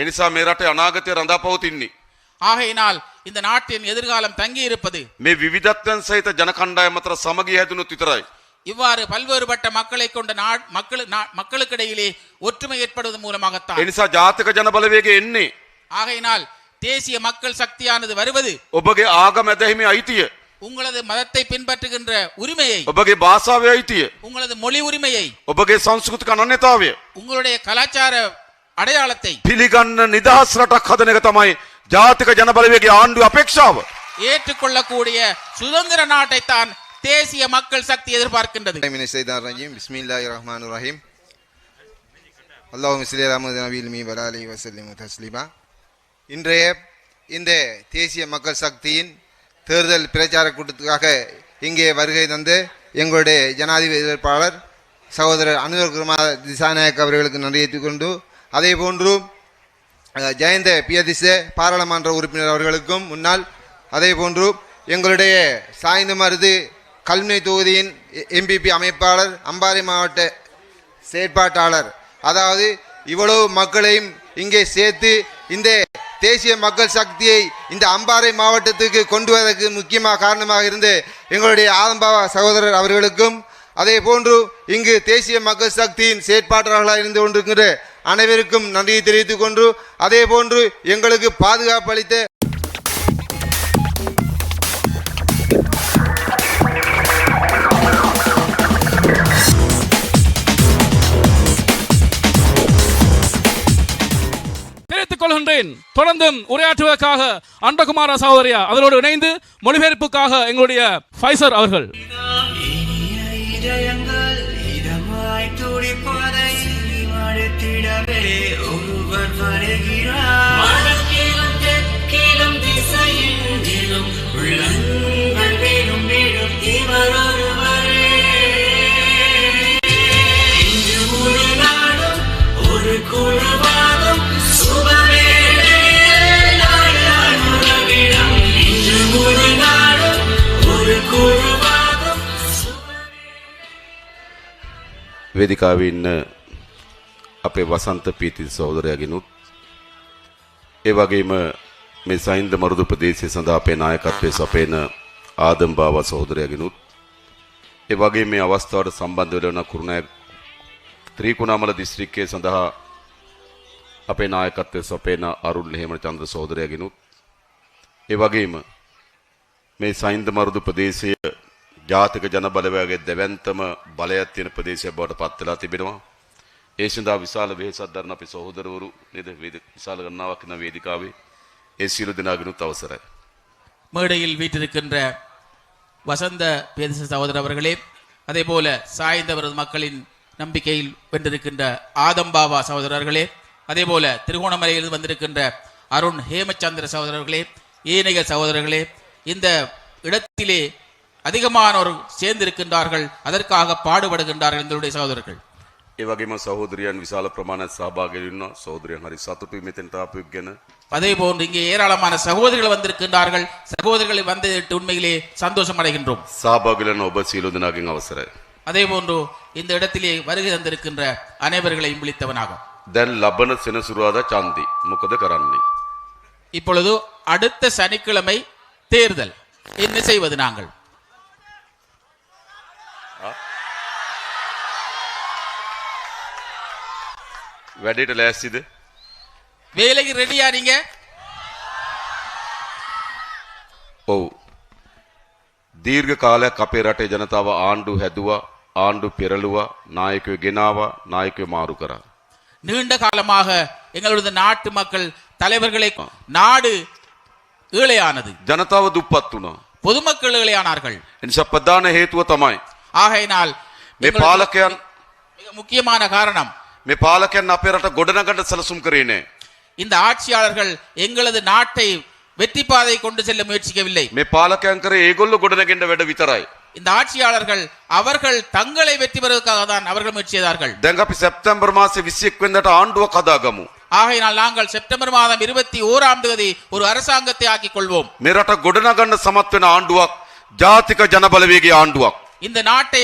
එනිසා මේ රටේ අනාගතය රඳා පවතින්නේ. ஆகையினால் இந்த நாட்டின் எதிர்காலம் தங்கி இருப்பது මේ විවිධත්වයන් සහිත ජන කණ්ඩායම අතර සමගිය හැදුනොත් විතරයි. இவ்வாறு பல்வேறுபட்ட மக்களை கொண்ட மக்களுக்கிடையிலே ஒற்றுமை ஏற்படுவதன் மூலமாகத்தான். එනිසා ජාතික ජන බලවේගය එන්නේ. ஆகையினால் தேசிய மக்கள் சக்தியானது வருவது ඔබගේ ආගම ඇදහිමේ අයිතිය, உங்களது மதத்தை பின்பற்றுகின்ற உரிமையை, ඔබගේ භාෂාවේ අයිතිය, உங்களது மொழி உரிமையை, ඔබගේ සංස්කෘතික අනන්‍යතාවය உங்களுடைய கலாச்சார அடையாளத்தை පිළිගන්න නිදහස් රටක් හදන එක තමයි ජාතික ජන බලවේගයේ ආණ්ඩුවේ අපේක්ෂාව. ஏற்றுக்கொள்ளக்கூடிய சுதந்திர நாட்டை தான் தேசிய மக்கள் சக்தி எதிர்பார்க்கின்றது. பிஸ்மில்லாஹிர் ரஹ்மானிர் ரஹீம். அல்லாஹும்ம ஸல்லி அலா முஹம்மதின் நபியில் மீ வ அலைஹி வஸல்லம் தஸ்லீமா. இன்றைய இந்த தேசிய மக்கள் சக்தியின் தேர்தல் பிரச்சார கூட்டத்துக்காக இங்கே வருகை தந்து எங்களுடைய ஜனாதிபதி வேட்பாளர் சகோதரர் அனுர் குமார் திசாநாயக் அவர்களுக்கு நன்றி கொண்டு, அதே போன்று ஜெயந்த பியதிசே பாராளுமன்ற உறுப்பினர் அவர்களுக்கும் முன்னால், அதே போன்று எங்களுடைய சாய்ந்த மருது கல்முனை தொகுதியின் எம்பிபி அமைப்பாளர், அம்பாறை மாவட்ட செயற்பாட்டாளர், அதாவது இவ்வளவு மக்களையும் இங்கே சேர்த்து இந்த தேசிய மக்கள் சக்தியை இந்த அம்பாறை மாவட்டத்துக்கு கொண்டு வருவதற்கு முக்கியமாக காரணமாக இருந்து எங்களுடைய ஆதம்பாவா சகோதரர் அவர்களுக்கும், அதே போன்று இங்கு தேசிய மக்கள் சக்தியின் செயற்பாட்டாளர்களாக இருந்து கொண்டிருக்கின்ற அனைவருக்கும் நன்றியை தெரிவித்துக் கொண்டு, அதே போன்று எங்களுக்கு பாதுகாப்பு அளித்த கொள்கின்றேன். தொடர்ந்தும் உரையாற்றுவதற்காக அண்டகுமார சகோதரியா, அதனோடு இணைந்து மொழிபெயர்ப்புக்காக எங்களுடைய ஃபைசர் அவர்கள். වේදිකාවේ ඉන්න අපේ වසන්ත පීති සහෝදරයාගෙනුත්, ඒ වගේම මේ සයින්ද මරුදු ප්‍රදේශයේ සඳහා අපේ නායකත්වයේ සපයන ආදම් බාවා සහෝදරයාගෙනුත්, ඒ වගේම මේ අවස්ථාවට සම්බන්ධ වෙලා වන කුරුණෑගල ත්‍රිකුණාමල දිස්ත්‍රික්කයේ සඳහා අපේ නායකත්වයේ සපයන අරුල් හේමචන්ද්‍ර සහෝදරයාගෙනුත්, ඒ වගේම මේ සයින්ද මරුදු ප්‍රදේශයේ ජාතික ජන බලවේගයේ දෙවන්තම බලයක් තියෙන ප්‍රදේශයක් බවට පත් වෙලා තිබෙනවා. ඒ සඳහා විශාල වෙහෙසක් දරන අපේ සහෝදරවරු නේද, විශාල ගණනාවක් ඉන්න වේදිකාවේ ඒ සියලු දෙනාගෙනුත් අවසරයි. மேடையில் வீற்றிருக்கின்ற வசந்த பேதச சகோதரர் அவர்களே, அதே போல சாய்ந்தவரது மக்களின் நம்பிக்கையில் வென்றிருக்கின்ற ஆதம்பாவா சகோதரர்களே, அதே போல திருகோணமலையில் வந்திருக்கின்ற அருண் ஹேமச்சந்திர சகோதரர்களே, ஏனைய சகோதரர்களே, இந்த இடத்திலே அதிகமானோர் சேர்ந்திருக்கின்றார்கள், அதற்காக பாடுபடுகின்றார்கள் எங்களுடைய சகோதரர்கள். ඒ වගේම සහෝදරියන් විශාල ප්‍රමාණයක් සහභාගී වෙනවා. සහෝදරියන් හරි සතුටුයි මෙතෙන්ට ආපු එක ගැන. அதே போன்று இங்கே ஏராளமான சகோதரர்கள் வந்திருக்கின்றார்கள். சகோதரர்களை வந்து உண்மையிலே சந்தோஷம் அடைகின்றோம். සහභාගී වෙන ඔබ සියලු දෙනාගෙන් අවසරයි. அதே போன்று இந்த இடத்திலே வருகை தந்திருக்கின்ற அனைவர்களையும் விழித்தவனாக දැන් ලබන සෙනසුරාදා චන්දි මොකද කරන්නේ? இப்பொழுது அடுத்த சனிக்கிழமை தேர்தல். என்ன செய்வது நாங்கள்? වැඩේට ලෑස්තිද? வேலைக்கு ரெடியா நீங்க? ඔව්. දීර්ඝ කාලයක් අපේ රටේ ජනතාව ආණ්ඩු හැදුවා, ආණ්ඩු පෙරළුවා, නායකයෝ ගෙනාවා, නායකයෝ මාරු කරා. நீண்ட காலமாக எங்களுடைய நாட்டு மக்கள் தலைவர்களை நாடு ஏழையானது. ජනතාව දුප්පත් වුණා. பொதுமக்கள் ஏழையானார்கள். එනිසා ප්‍රධාන හේතුව තමයි ஆகையினால் මේ පාලකයන්, மிக முக்கியமான காரணம், මේ පාලකයන් අපේ රට ගොඩනගන්න සැලසුම් කරේ නැහැ. இந்த ஆட்சியாளர்கள் எங்களது நாட்டை வெற்றி பாதை கொண்டு செல்ல முயற்சிக்கவில்லை. මේ පාලකයන් කරේ ඒගොල්ලෝ ගොඩනගෙන්න වැඩ විතරයි. இந்த ஆட்சியாளர்கள் அவர்கள் தங்களை வெற்றி பெறுவதற்காக தான் அவர்கள் முயற்சி செய்தார்கள். දැන් අපි සැප්තැම්බර් මාසේ 21 වෙනිදාට ආණ්ඩුවක් හදාගමු. ஆகையினால் நாங்கள் செப்டம்பர் மாதம் 21ஆம் தேதி ஒரு அரசாங்கத்தை ஆக்கிக் கொள்வோம். මේ රට ගොඩනගන්න සමත් වෙන ආණ්ඩුවක් ජාතික ජන බලවේගයේ ආණ්ඩුවක්. இந்த நாட்டை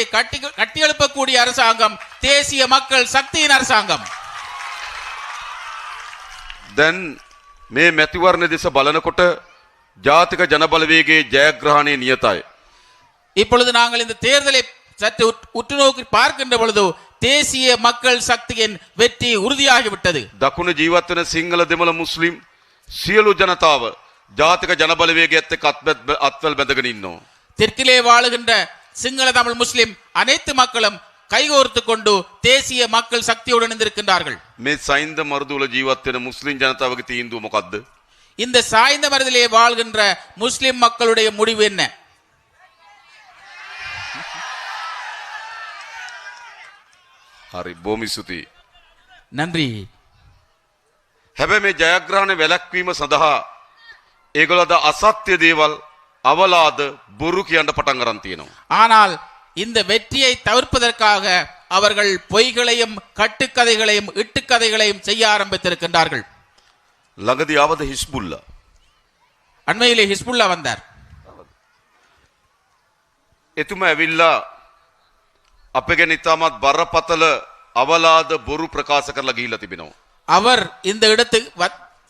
கட்டி எழுப்பக்கூடிய அரசாங்கம் தேசிய மக்கள் சக்தியின் அரசாங்கம். දැන් මේ මැතිවරණ දෙස බලනකොට ජාතික ජනබලවේගයේ ජයග්‍රහණය නියතයි. இப்பொழுது நாங்கள் இந்த தேர்தலை சற்று உற்று நோக்கி பார்க்கின்ற பொழுது தேசிய மக்கள் சக்தியின் வெற்றி உறுதியாகிவிட்டது. දකුණ ජීවත් වෙන සිංහල දෙමළ මුස්ලිම් සියලු ජනතාව ජාතික ජනබලවේගයත් එක්ක අත්වැල් බැඳගෙන ඉන්නවා. தெற்கிலே வாழுகின்ற சிங்கள தமிழ் முஸ்லிம் அனைத்து மக்களும் கைகோர்த்து கொண்டு தேசிய மக்கள் சக்தியுடன் இணைந்திருக்கின்றார்கள். මේ සයින්ද මර්දුවල ජීවත් වෙන මුස්ලිම් ජනතාවගේ තීන්දුව මොකද්ද? இந்த சாய்ந்த மருதிலே வாழ்கின்ற முஸ்லிம் மக்களுடைய முடிவு என்ன? හරි බොහොම ස්තුතියි. நன்றி. හැබැයි මේ ජයග්‍රහණ වැළැක්වීම සඳහා ඒගොල්ලෝ අද අසත්‍ය දේවල් අවලාද බොරු කියන්න පටන් ගන්න තියෙනවා. ஆனால் இந்த வெற்றியை தவிர்ப்பதற்காக அவர்கள் பொய்களையும் கட்டுக்கதைகளையும் இட்டுக்கதைகளையும் செய்ய ஆரம்பித்திருக்கின்றார்கள். ළඟදී ආවද හිස්බුල්ලා? அண்மையிலே ஹிஸ்புல்லா வந்தார். එතුමා ඇවිල්ලා අපේ ගැන ඉතාමත් බරපතල අවලාද බොරු ප්‍රකාශ කරලා ගිහිල්ලා තිබෙනවා. அவர் இந்த இடத்துக்கு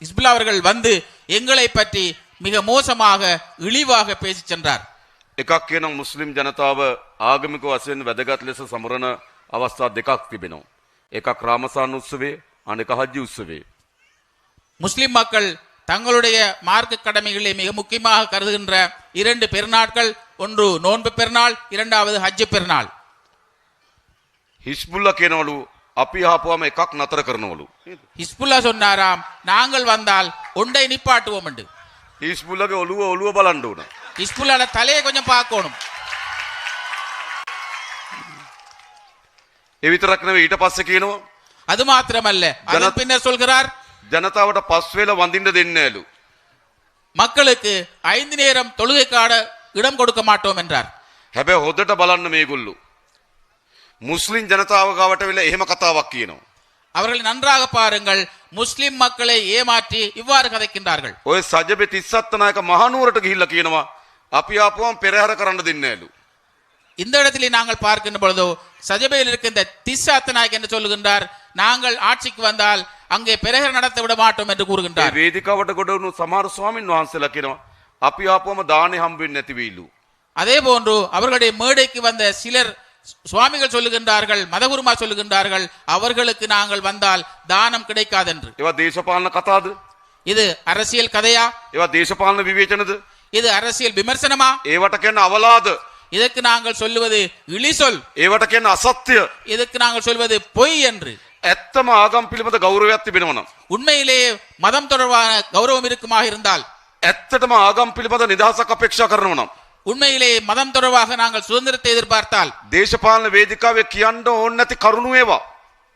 ஹிஸ்புல்லா அவர்கள் வந்து எங்களை பற்றி மிக மோசமாக இழிவாக பேசி சென்றார். එකක් කියනවා මුස්ලිම් ජනතාව ආගමික වශයෙන් වැදගත් ලෙස සමරන අවස්ථා දෙකක් තිබෙනවා. එකක් රාමසාන උත්සවය, අනෙක හජ්ජි උත්සවය. முஸ்லிம் மக்கள் தங்களுடைய மார்க்க கடமைகளை மிக முக்கியமாக கருதுகின்ற இரண்டு பெருநாட்கள், ஒன்று நோன்பு பெருநாள், இரண்டாவது ஹஜ்ஜு பெருநாள். හිස්බුල්ලා කියනවලු අපි ආපුවම එකක් නතර කරනවලු. ஹிஸ்புல்லா சொன்னாராம், நாங்கள் வந்தால் ஒன்றை நிப்பாட்டுவோம் என்று. හිස්බුල්ලාගේ ඔළුව බලන්න ඕන. ஹிஸ்புல்லாட தலையை கொஞ்சம் பார்க்கணும். ඒ විතරක් නෙවෙයි ඊට පස්සේ කියනවා அது மாத்திரமல்ல, அதன் பின்னர் சொல்கிறார், ජනතාවට පස් වේල වඳින්න දෙන්නේ නැලු. மக்களுக்கு 5 நேரம் தொழுகைக்கான இடம் கொடுக்க மாட்டோம் என்றார். හැබැයි හොදට බලන්න මේගොල්ලෝ මුස්ලිම් ජනතාව ගාවට වෙලා එහෙම කතාවක් කියනවා. அவர்களை நன்றாக பாருங்கள், முஸ்லிம் மக்களை ஏமாற்றி இவ்வாறு கதைக்கின்றார்கள். ඔය සජබේ 37 නායක මහනුවරට ගිහිල්ලා කියනවා අපි ආපුවම පෙරහැර කරන්න දෙන්නේ නැලු. இந்த இடத்திலே நாங்கள் பார்க்கின்ற பொழுதோ சஜபையில் இருக்கின்ற திஸ்ஸாத் நாயக் என்று சொல்லுகின்றார், நாங்கள் ஆட்சிக்கு வந்தால் அங்கே பெரஹர நடத்த விட மாட்டோம் என்று கூறுகின்றார். ඒ වේදිකාවට ගොඩ වුණු සමහර ස්වාමින් වහන්සේලා කියනවා අපි ආපුවම දානේ හම්බ වෙන්නේ නැති වෙයිලු. அதே போன்று அவர்களுடைய மேடைக்கு வந்த சிலர் சுவாமிகள் சொல்லுகின்றார்கள், மதகுருமா சொல்லுகின்றார்கள், அவர்களுக்கு நாங்கள் வந்தால் தானம் கிடைக்காது என்று. ඒවා දේශපාලන කතාවද? இது அரசியல் கதையா? ඒවා දේශපාලන විවේචනද? இது அரசியல் விமர்சனமா? ඒවට කියන්නේ අවලාද. இதற்கு நாங்கள் சொல்லுவது இழிசொல், ඒවට කියන්නේ අසත්‍ය. இதற்கு நாங்கள் சொல்வது பொய் என்று. ඇත්තම ආගම් පිළිබඳ ගෞරවයක් තිබෙනවා නම්, உண்மையிலேயே மதம் தொடர்பான கௌரவம் இருக்குமாக இருந்தால், ඇත්තටම ආගම් පිළිබඳ නිදහසක් අපේක්ෂා කරනවා නම්, உண்மையிலேயே மதம் தொடர்பாக நாங்கள் சுதந்திரத்தை எதிர்பார்த்தால், දේශපාලන වේදිකාවේ කියන්න ඕන නැති කරුණු ඒවා.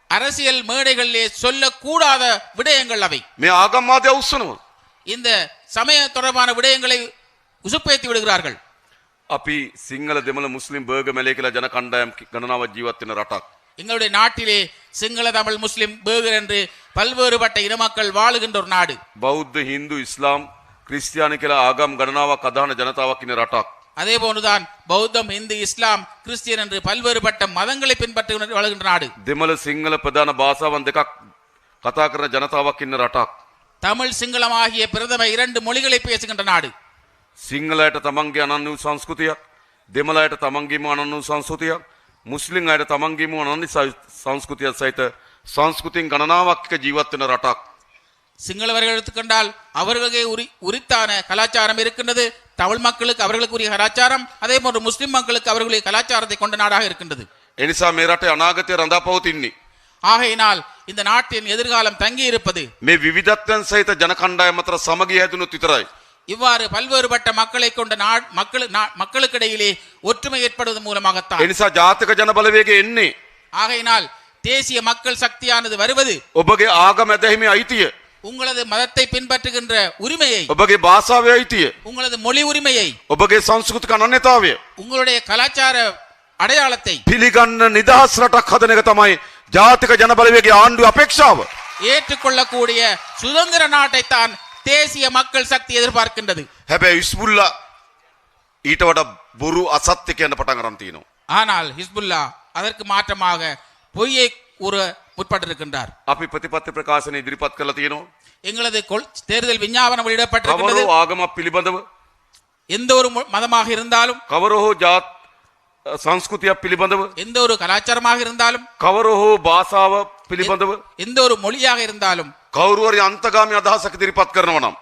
அரசியல் மேடைகளிலே சொல்லக்கூடாத விடயங்கள் அவை. මේ ආගම්වාදය උස්සනවා. இந்த சமய தொடர்பான விடயங்களை உசுப்பேத்தி விடுகிறார்கள். අපි සිංහල දෙමළ මුස්ලිම් බර්ග මැලේ කියලා ජන කණ්ඩායම් ගණනාවක් ජීවත් වෙන රටක්. எங்களுடைய நாட்டிலே சிங்கள தமிழ் முஸ்லிம் பேகர் என்று பல்வேறுபட்ட இன மக்கள் வாழுகின்ற ஒரு நாடு. බෞද්ධ හින්දු ඉස්ලාම් ක්‍රිස්තියානි කියලා ආගම් ගණනාවක් අදහන ජනතාවක් ඉන්න රටක්. அதே போன்றுதான் பௌத்தம், இந்து, இஸ்லாம், கிறிஸ்டியன் என்று பல்வேறுபட்ட மதங்களை பின்பற்றி வாழுகின்ற நாடு. දෙමළ සිංහල ප්‍රධාන භාෂාවන් දෙකක් කතා කරන ජනතාවක් ඉන්න රටක්. தமிழ் சிங்களம் ஆகிய பிரதம 2 மொழிகளை பேசுகின்ற நாடு. සිංහලයට තමන්ගේ අනන්‍ය වූ සංස්කෘතියක්, දෙමළයට තමන්ගේම අනන්‍ය වූ සංස්කෘතියක්, මුස්ලිම් අයට තමන්ගේම අනන්‍ය සංස්කෘතියක් සහිත සංස්කෘතින් ගණනාවක් එක්ක ජීවත් වෙන රටක්. சிங்களவர்கள் எடுத்துக்கொண்டால் அவர்களுக்கு உரித்தான கலாச்சாரம் இருக்கின்றது. தமிழ் மக்களுக்கு அவர்களுக்கு உரிய கலாச்சாரம், அதே போன்று முஸ்லிம் மக்களுக்கு அவர்களுடைய கலாச்சாரத்தை கொண்ட நாடாக இருக்கின்றது. ඒ නිසා මේ රටේ අනාගතය රඳාපවතින්නේ ஆகையினால் இந்த நாட்டின் எதிர்காலம் தங்கி இருப்பது මේ විවිධත්වයන් සහිත ජන කණ්ඩායම් අතර සමගිය හැදුණොත් විතරයි. இவ்வாறு பல்வேறுபட்ட மக்களை கொண்ட மக்களுக்கிடையிலே ஒற்றுமை ஏற்படுவதன் மூலமாகத்தான். ඒ නිසා ජාතික ජන බලවේගය එන්නේ ஆகையினால் தேசிய மக்கள் சக்தியானது வருவது ඔබගේ ආගම ඇදහිමේ අයිතිය, உங்களது மதத்தை பின்பற்றுகின்ற உரிமையை, ඔබගේ භාෂාවේ අයිතිය, உங்களது மொழி உரிமையை, ඔබගේ සංස්කෘතික අනන්‍යතාවය உங்களுடைய கலாச்சார அடையாளத்தை පිළිගන්න නිදහස් රටක් හදන එක තමයි ජාතික ජන බලවේගයේ ආණ්ඩුව අපේක්ෂාව. ஏற்றுக்கொள்ளக்கூடிய சுதந்திர நாட்டை தான் தேசிய மக்கள் சக்தி எதிர்பார்க்கின்றது. හැබැයි ඉස්බුල්ලා ඊට වඩා බොරු අසත්‍ය කියන පටන් ගන්න තියෙනවා. ஆனால் ஹிஸ்புல்லா அதற்கு மாற்றமாக பொய்யை கூற முற்பட்டிருக்கின்றார். අපි ප්‍රතිපත්ති ප්‍රකාශන ඉදිරිපත් කරලා තියෙනවා. எங்களது தேர்தல் விஞ்ஞாபனம் வெளியிடப்பட்டிருக்கிறது. කවරෝ ආගමක් පිළිබඳව எந்த ஒரு மதமாக இருந்தாலும், කවරෝ ජාත් සංස්කෘතියක් පිළිබඳව எந்த ஒரு கலாச்சாரமாக இருந்தாலும், කවරෝ භාෂාව පිළිබඳව எந்த ஒரு மொழியாக இருந்தாலும் කවුරු හරි අන්තගාමී අදහසක් ඉදිරිපත් කරනවා නම්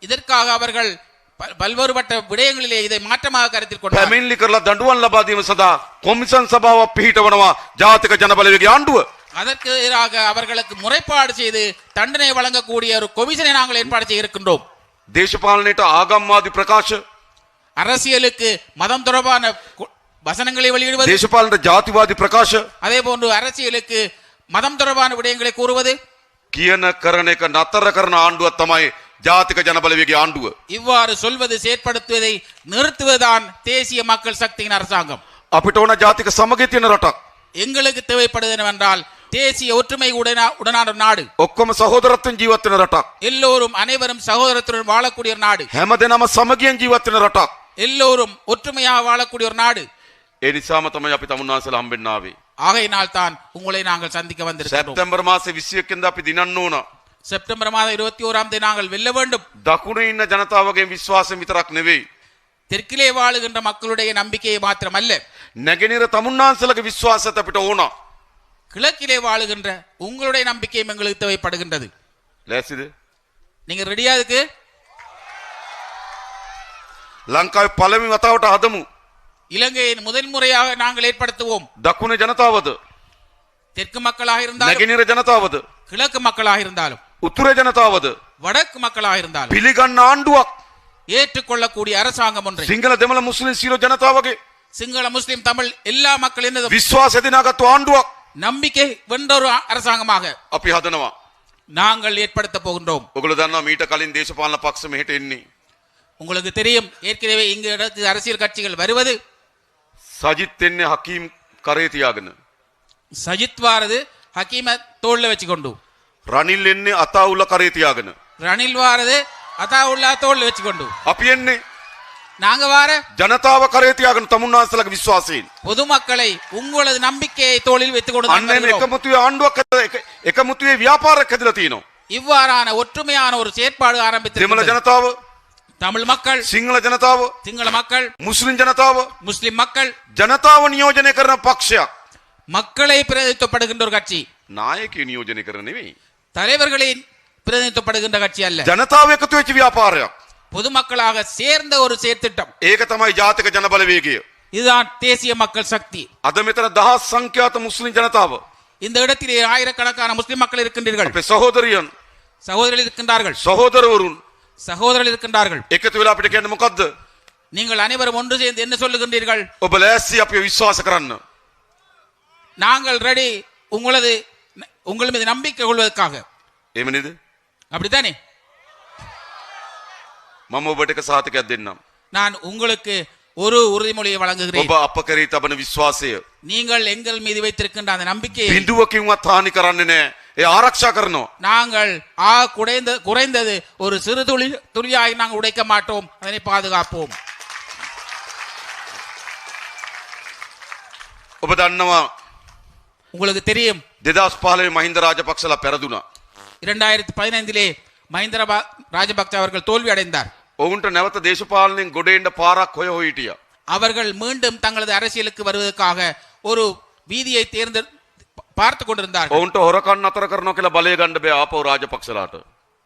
இதற்காக அவர்கள் பல்வேறுபட்ட விடயங்களிலே இதை மாற்றமாக கருத்தில் கொண்டார். පැමිණිලි කරලා දඬුවම් ලබා දීම සඳහා කොමිෂන් සභාවක් පිහිටවනවා ජාතික ජනබලවේගයේ ආණ්ඩුව. அதற்கு எதிராக அவர்களுக்கு முறைப்பாடு செய்து தண்டனை வழங்கக்கூடிய ஒரு கொமிஷனை நாங்கள் ஏற்பாடு செய்ய இருக்கின்றோம். දේශපාලනයට ආගම්වාදී ප්‍රකාශ, அரசியலுக்கு மதம் தொடர்பான வசனங்களை வெளியிடுவது, දේශපාලනයට ජාතිවාදී ප්‍රකාශ அதே போன்று அரசியலுக்கு மதம் தொடர்பான விடயங்களை கூறுவது, කියන කරන එක නතර කරන ආණ්ඩුවක් තමයි ජාතික ජනබලවේගයේ ආණ්ඩුව. இவ்வாறு சொல்வது செயற்படுத்துவதை நிறுத்துவதுதான் தேசிய மக்கள் சக்தியின் அரசாங்கம். අපිට ඕන ජාතික සමගිය තියෙන රටක්. எங்களுக்கு தேவைப்படுவது என்னவென்றால் தேசிய ஒற்றுமை உடனான நாடு, ඔක්කොම සහෝදරත්වයෙන් ජීවත් වෙන රටක්. எல்லோரும் அனைவரும் சகோதரத்துடன் வாழக்கூடிய ஒரு நாடு, හැමදෙනාම සමගියෙන් ජීවත් වෙන රටක්. எல்லோரும் ஒற்றுமையாக வாழக்கூடிய ஒரு நாடு. ඒ නිසාම තමයි අපි තමුන්නාසලා හම්බෙන්න ආවේ. ஆகையினால் தான் உங்களை நாங்கள் சந்திக்க வந்திருக்கிறோம். සැප්තැම්බර් මාසේ 21 වෙනිදා අපි දිනන්න ඕන. செப்டம்பர் மாதம் 21ஆம் தேதி நாங்கள் வெல்ல வேண்டும். දකුණේ ඉන්න ජනතාවගේ විශ්වාසයෙන් විතරක් නෙවෙයි. தெற்கிலே வாழுகின்ற மக்களுடைய நம்பிக்கையை மாத்திரமல்ல, නැගෙනහිර තමුන්නාසලගේ විශ්වාසයත් අපිට ඕන. கிழக்கிலே வாழுகின்ற உங்களுடைய நம்பிக்கையும் எங்களுக்கு தேவைப்படுகின்றது. ලෑස්තිද? நீங்க ரெடியா இருக்கு? ලංකාවේ පළවෙනි වතාවට හදමු. இலங்கையின் முதல் முறையாக நாங்கள் ஏற்படுத்துவோம். දකුණේ ජනතාවද? தெற்கு மக்களாக இருந்தாலும், නැගෙනහිර ජනතාවද? கிழக்கு மக்களாக இருந்தாலும், උතුරේ ජනතාවද? வடக்கு மக்களாக இருந்தாலும் පිළිගන්න ආණ්ඩුවක්. ஏற்றுக்கொள்ளக்கூடிய அரசாங்கம் ஒன்றை, සිංහල දෙමළ මුස්ලිම් සියලු ජනතාවගේ சிங்கள முஸ்லிம் தமிழ் எல்லா மக்களின் විශ්වාසය දිනාගත්තු ආණ්ඩුවක් நம்பிக்கை வென்ற ஒரு அரசாங்கமாக අපි හදනවා. நாங்கள் ஏற்படுத்த போகின்றோம். ඔගොල්ලෝ දන්නවා මීට කලින් දේශපාලන පක්ෂ මෙහෙට එන්නේ. உங்களுக்கு தெரியும், ஏற்கனவே இங்கு அரசியல் கட்சிகள் வருவது, සජිත් එන්නේ හකීම් කරේ තියාගෙන. சஜித் வாரது ஹக்கீம தோல்ல வச்சுக்கொண்டு, රනිල් එන්නේ අතාඋල්ල කරේ තියාගෙන. ரணில் வாரது அதாவுல்லா தோல்ல வச்சுக்கொண்டு, අපි එන්නේ நாங்க வார ජනතාව කරේ තියාගෙන තමුන්නාසලගේ විශ්වාසයෙන්. பொதுமக்களை உங்களது நம்பிக்கையை தோளில் வைத்துக் கொண்டு අන්න එන එකමුතුවේ ආණ්ඩුවක් එකමුතුවේ ව්‍යාපාරයක් හැදලා තියෙනවා. இவ்வாறான ஒற்றுமையான ஒரு செயற்பாடு දෙමළ ஆரம்பித்திருக்கிறது. ජනතාව, தமிழ் மக்கள், සිංහල ජනතාව, சிங்கள மக்கள், මුස්ලිම් ජනතාව, முஸ்லிம் மக்கள், ජනතාව නියෝජනය කරන පක්ෂයක්. மக்களை பிரதிநிதித்துவப்படுகின்ற ஒரு கட்சி, නායකයෝ නියෝජනය කරන නෙවෙයි. தலைவர்களை பிரதிநிதித்துவப்படுகின்ற கட்சி அல்ல, ජනතාව එකතු වෙච්ච ව්‍යාපාරයක්. பொதுமக்களாக சேர்ந்த ஒரு செயற்திட்டம். ඒක තමයි ජාතික ජනබලවේගය. இதுதான் தேசிய மக்கள் சக்தி. අද මෙතන දහස් සංඛ්‍යාත මුස්ලිම් ජනතාව, இந்த இடத்திலே ஆயிரக்கணக்கான முஸ்லிம் மக்கள் இருக்கின்றீர்கள், අපේ සහෝදරියන්, சகோதரர்கள் இருக்கின்றார்கள், සහෝදරවරුන් சகோதரர்கள் இருக்கின்றார்கள். එකතු වෙලා අපිට කියන්නේ මොකද්ද? நீங்கள் அனைவரும் ஒன்று சேர்ந்து என்ன சொல்லுகின்றீர்கள்? ඔබ ලෑස්ති අපිව විශ්වාස කරන්න. நாங்கள் ரெடி உங்கள் மீது நம்பிக்கை கொள்வதற்காக. එහෙම නේද? அப்படித்தானே? මම ඔබට එක සාතිකයක් දෙන්නම්. நான் உங்களுக்கு ஒரு உறுதிமொழியை வழங்குகிறேன். ඔබ අප කරේ තබන විශ්වාසය நீங்கள் எங்கள் மீது வைத்திருக்கின்ற அந்த நம்பிக்கையை බිඳුවකින්වත් හානි කරන්නේ නැහැ. ඒ ආරක්ෂා කරනවා. நாங்கள் குறைந்தது ஒரு சிறு துளியாய் நாங்கள் உடைக்க மாட்டோம், அதனை பாதுகாப்போம். ඔබ දන්නවා உங்களுக்கு தெரியும், 2015 මහින්ද රාජපක්ෂලා පෙරදුනා. 2015 மஹிந்த ராஜபக்ச அவர்கள் தோல்வி அடைந்தார். ඔවුන්ට නැවත දේශපාලනයෙන් ගොඩ එන්න පාරක් හොය හිටියා. அவர்கள் மீண்டும் தங்களது அரசியலுக்கு வருவதற்காக ஒரு வீதியை பார்த்து கொண்டிருந்தார்கள். ඔවුන්ට හොරකම් අතර කරනවා කියලා බලය ගන්න බෑ ආපහු රාජපක්ෂලාට.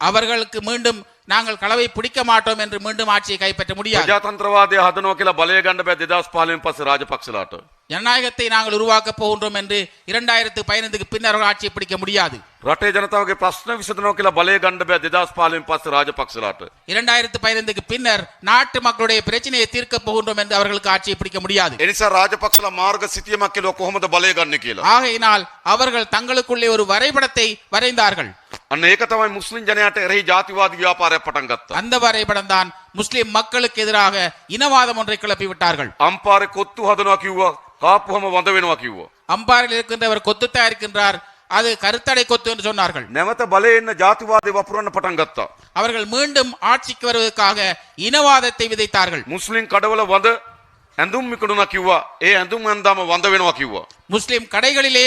அவர்களுக்கு மீண்டும் நாங்கள் களவை பிடிக்க மாட்டோம் என்று மீண்டும் ஆட்சியை கைப்பற்ற முடியாது. ප්‍රජාතන්ත්‍රවාදය හදනවා කියලා බලය ගන්න බෑ 2015 පස්සේ රාජපක්ෂලාට. ஜனநாயகத்தை நாங்கள் உருவாக்க போகின்றோம் என்று 2015க்கு பின்னர் அவர்கள் ஆட்சியை பிடிக்க முடியாது. රටේ ජනතාවගේ ප්‍රශ්න විසඳනවා කියලා බලය ගන්න බෑ 2015 පස්සේ රාජපක්ෂලාට. 2015க்கு பின்னர் நாட்டு மக்களுடைய பிரச்சனையை தீர்க்க போகின்றோம் என்று அவர்களுக்கு ஆட்சியை பிடிக்க முடியாது. ඒ නිසා රාජපක්ෂලා මාර්ග සිතියමක් කියලා කොහොමද බලය ගන්න කියලා. ஆகையினால் அவர்கள் தங்களுக்குள்ளே ஒரு வரைபடத்தை வரைந்தார்கள். අන්න ඒක තමයි මුස්ලිම් ජනයාට එරෙහි ජාතිවාදී ව්‍යාපාරයක් පටන් ගත්තා. அந்த வரைபடம் தான் முஸ்லிம் மக்களுக்கு எதிராக இனவாதம் ஒன்றை கிளப்பி விட்டார்கள். අම්පාරේ කොත්තු හදනවා කිව්වා, කාපුවම වඳ වෙනවා කිව්වා. அம்பாரில் இருக்கின்றவர் கொத்து தயாரிக்கின்றார், அது கருத்தடை கொத்து என்று சொன்னார்கள். නැවත බලය එන්න ජාතිවාදී වපුරන්න පටන් ගත්තා. அவர்கள் மீண்டும் ஆட்சிக்கு வருவதற்காக இனவாதத்தை விதைத்தார்கள். මුස්ලිම් කඩවල වඳ ඇඳුම් මිකුණුනා කිව්වා. ඒ ඇඳුම් ඇඳාම වඳ වෙනවා කිව්වා. முஸ்லிம் கடைகளிலே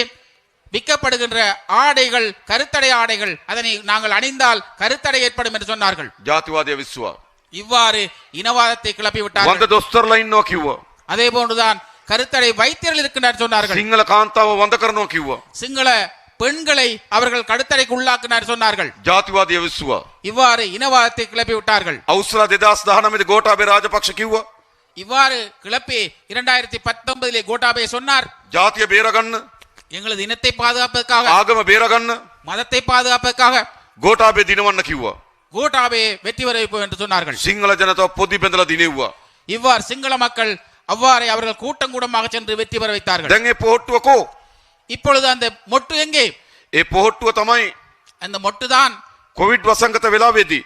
விற்கப்படுகின்ற ஆடைகள் கருத்தடை ஆடைகள் அதனை நாங்கள் அணிந்தால் கருத்தடை ஏற்படும் என்று சொன்னார்கள். ජාතිවාදය විශ්වා. இவ்வாறு இனவாதத்தை கிளப்பி වන්ද விட்டார்கள். දොස්තරලා ඉන්නවා කිව්වා. அதே போன்றுதான் கருத்தடை வைத்தியர்கள் இருக்கின்றார் சொன்னார்கள். සිංහල කාන්තාව වන්ද කරනවා කිව්වා. சிங்கள பெண்களை அவர்கள் கருத்தடைக்கு உள்ளாக்கினார் சொன்னார்கள். ජාතිවාදය විශ්වා. இவ்வாறு இனவாதத்தை கிளப்பி விட்டார்கள். අවුස්සලා 2019 ගෝඨාභය රාජපක්ෂ කිව්වා. இவ்வாறு கிளப்பி 2019 கோட்டாபே சொன்னார், ජාතිය බේරගන්න, எங்களது இனத்தை பாதுகாப்பதற்காக ආගම බේරගන්න மதத்தை பாதுகாப்பதற்காக ගෝඨාභය දිනවන්න කිව්වා. கோட்டாபே வெற்றி பெற வைப்போம் என்று சொன்னார்கள். සිංහල ජනතාව පොඩි බැඳලා දිනෙව්වා. இவ்வாறு சிங்கள மக்கள் அவ்வாறே அவர்கள் கூட்டம் கூட்டமாக சென்று வெற்றி பெற வைத்தார்கள். දැන් ඒ පොහොට්ටුව කෝ? இப்பொழுது அந்த மொட்டு எங்கே? ඒ පොහොට්ටුව තමයි அந்த மொட்டு தான் කොවිඩ් වසංගත වෙලාවේදී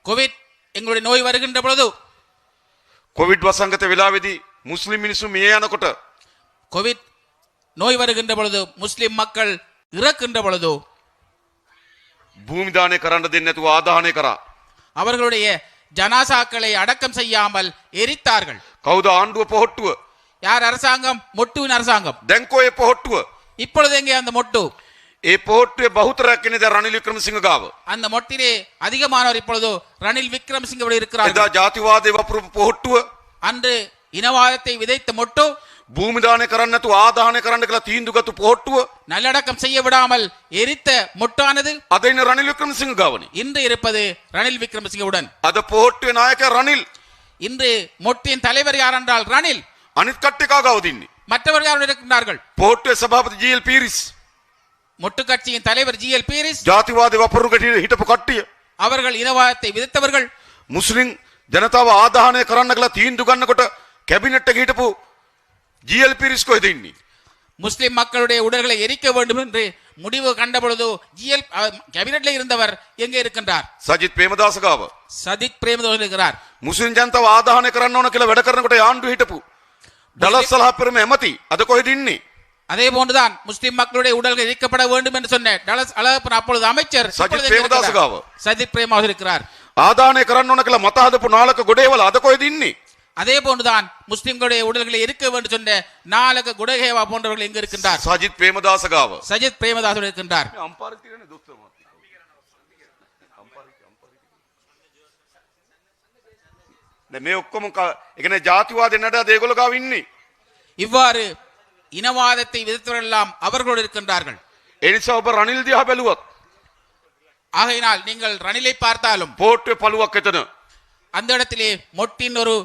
கோவிட் எங்களுடைய நோய் வருகின்ற பொழுது කොවිඩ් වසංගත වෙලාවේදී මුස්ලිම් මිනිස්සු මිය යනකොට கோவிட் நோய் வருகின்ற பொழுது முஸ்லிம் மக்கள் இறக்கின்ற பொழுது භූමි දානය කරන්න දෙන්නේ නැතුව ආදාහනය කරා. அவர்களுடைய ஜனாசாக்களை அடக்கம் செய்யாமல் எரித்தார்கள். කවුද ආණ්ඩුව පොහොට්ටුව? யார் அரசாங்கம்? மொட்டுவின் அரசாங்கம். දැන් කො ඒ පොහොට්ටුව? இப்பொழுது எங்கே அந்த மொட்டு? ඒ පොහොට්ටුවේ බහුතරයක් ඉන්නේ දැන් රනිල් වික්‍රමසිංහ ගාව. அந்த மொட்டிலே அதிகமானவர் இப்பொழுது ரணில் விக்ரமசிங்கவோடு එදා இருக்கிறார்கள். ජාතිවාදයේ වපුරපු පොහොට්ටුව அன்று இனவாதத்தை விதைத்த மொட்டு, භූමි දානය කරන්න නැතුව ආදාහනය කරන්න කියලා තීන්දුවගත්තු පොහොට්ටුව நல்லடக்கம் செய்ய விடாமல் எரித்த மொட்டானது අද ඉන්න රනිල් වික්‍රමසිංහ ගාවනේ. இன்று இருப்பது ரணில் விக்ரமசிங்கவுடன். අද පොහොට්ටුවේ නායකයා රනිල්. இன்று மொட்டின் தலைவர் யார் என்றால் ரணில். අනිත් කට්ටිය කා ගාවද ඉන්නේ? மற்றவர் யார் இருக்கின்றார்கள்? පොහොට්ටුවේ සභාපති ජී.එල්. පීරිස්. மொட்டு கட்சியின் தலைவர் ஜி.எல். பீரிஸ். ජාතිවාදී වපුරු හිටපු කට්ටිය. அவர்கள் இனவாதத்தை விதைத்தவர்கள். මුස්ලිම් ජනතාව ආදාහනය කරන්න කියලා තීන්දුව ගන්නකොට කැබිනට් එක හිටපු ජී.එල්. පීරිස් කොහෙද ඉන්නේ? முஸ்லிம் மக்களுடைய உடல்களை எரிக்க வேண்டும் என்று முடிவு கண்ட பொழுது ஜிஎல் கேபினெட்ல இருந்தவர் எங்கே இருக்கின்றார்? සජිත් ප්‍රේමදාස ගාව. சதிக் பிரேமதாஸ் இருக்கிறார். මුස්ලිම් ජනතාව ආදාහනය කරන්න ඕන කියලා වැඩ කරනකොට ආණ්ඩුව හිටපු ඩලස් සලහපෙරම ඇමති අද කොහෙද ඉන්නේ? அதே போன்றுதான் முஸ்லிம் மக்களுடைய உடல்கள் எரிக்கப்பட வேண்டும் என்று சொன்ன டலஸ் அழகப்பன் அப்பொழுது அமைச்சர் சஜித் பிரேமதாஸ் காவ. சஜித் பிரேமதாஸ் இருக்கிறார். ආදාහනය කරන්න ඕන කියලා මත හදපු නාලක ගොඩේවල අද කොහෙද ඉන්නේ? அதே போன்றுதான் முஸ்லிம்களுடைய உடல்களை எரிக்க வேண்டும் சொன்ன நாலக குடகேவா போன்றவர்கள் எங்க இருக்கின்றார்? සජිත් ප්‍රේමදාස ගාව. சஜித் பிரேமதாஸ் இருக்கின்றார். අම්පාරේ තියෙන්නේ දොස්තර මහත්තයා. දැන් මේ ඔක්කොම ඒ කියන්නේ ජාතිවාදී නඩ ඒගොල්ලෝ ගාව ඉන්නේ. இவ்வாறு இனவாதத்தை விதைத்தவர்கள் எல்லாம் அவர்களோடு இருக்கின்றார்கள். ඒ නිසා ඔබ රනිල් දිහා බැලුවොත් ஆகையினால் நீங்கள் ரணிலை பார்த்தாலும் පෝට්ටුවේ පළුවක් එතන. அந்த இடத்திலே மொட்டின் ஒரு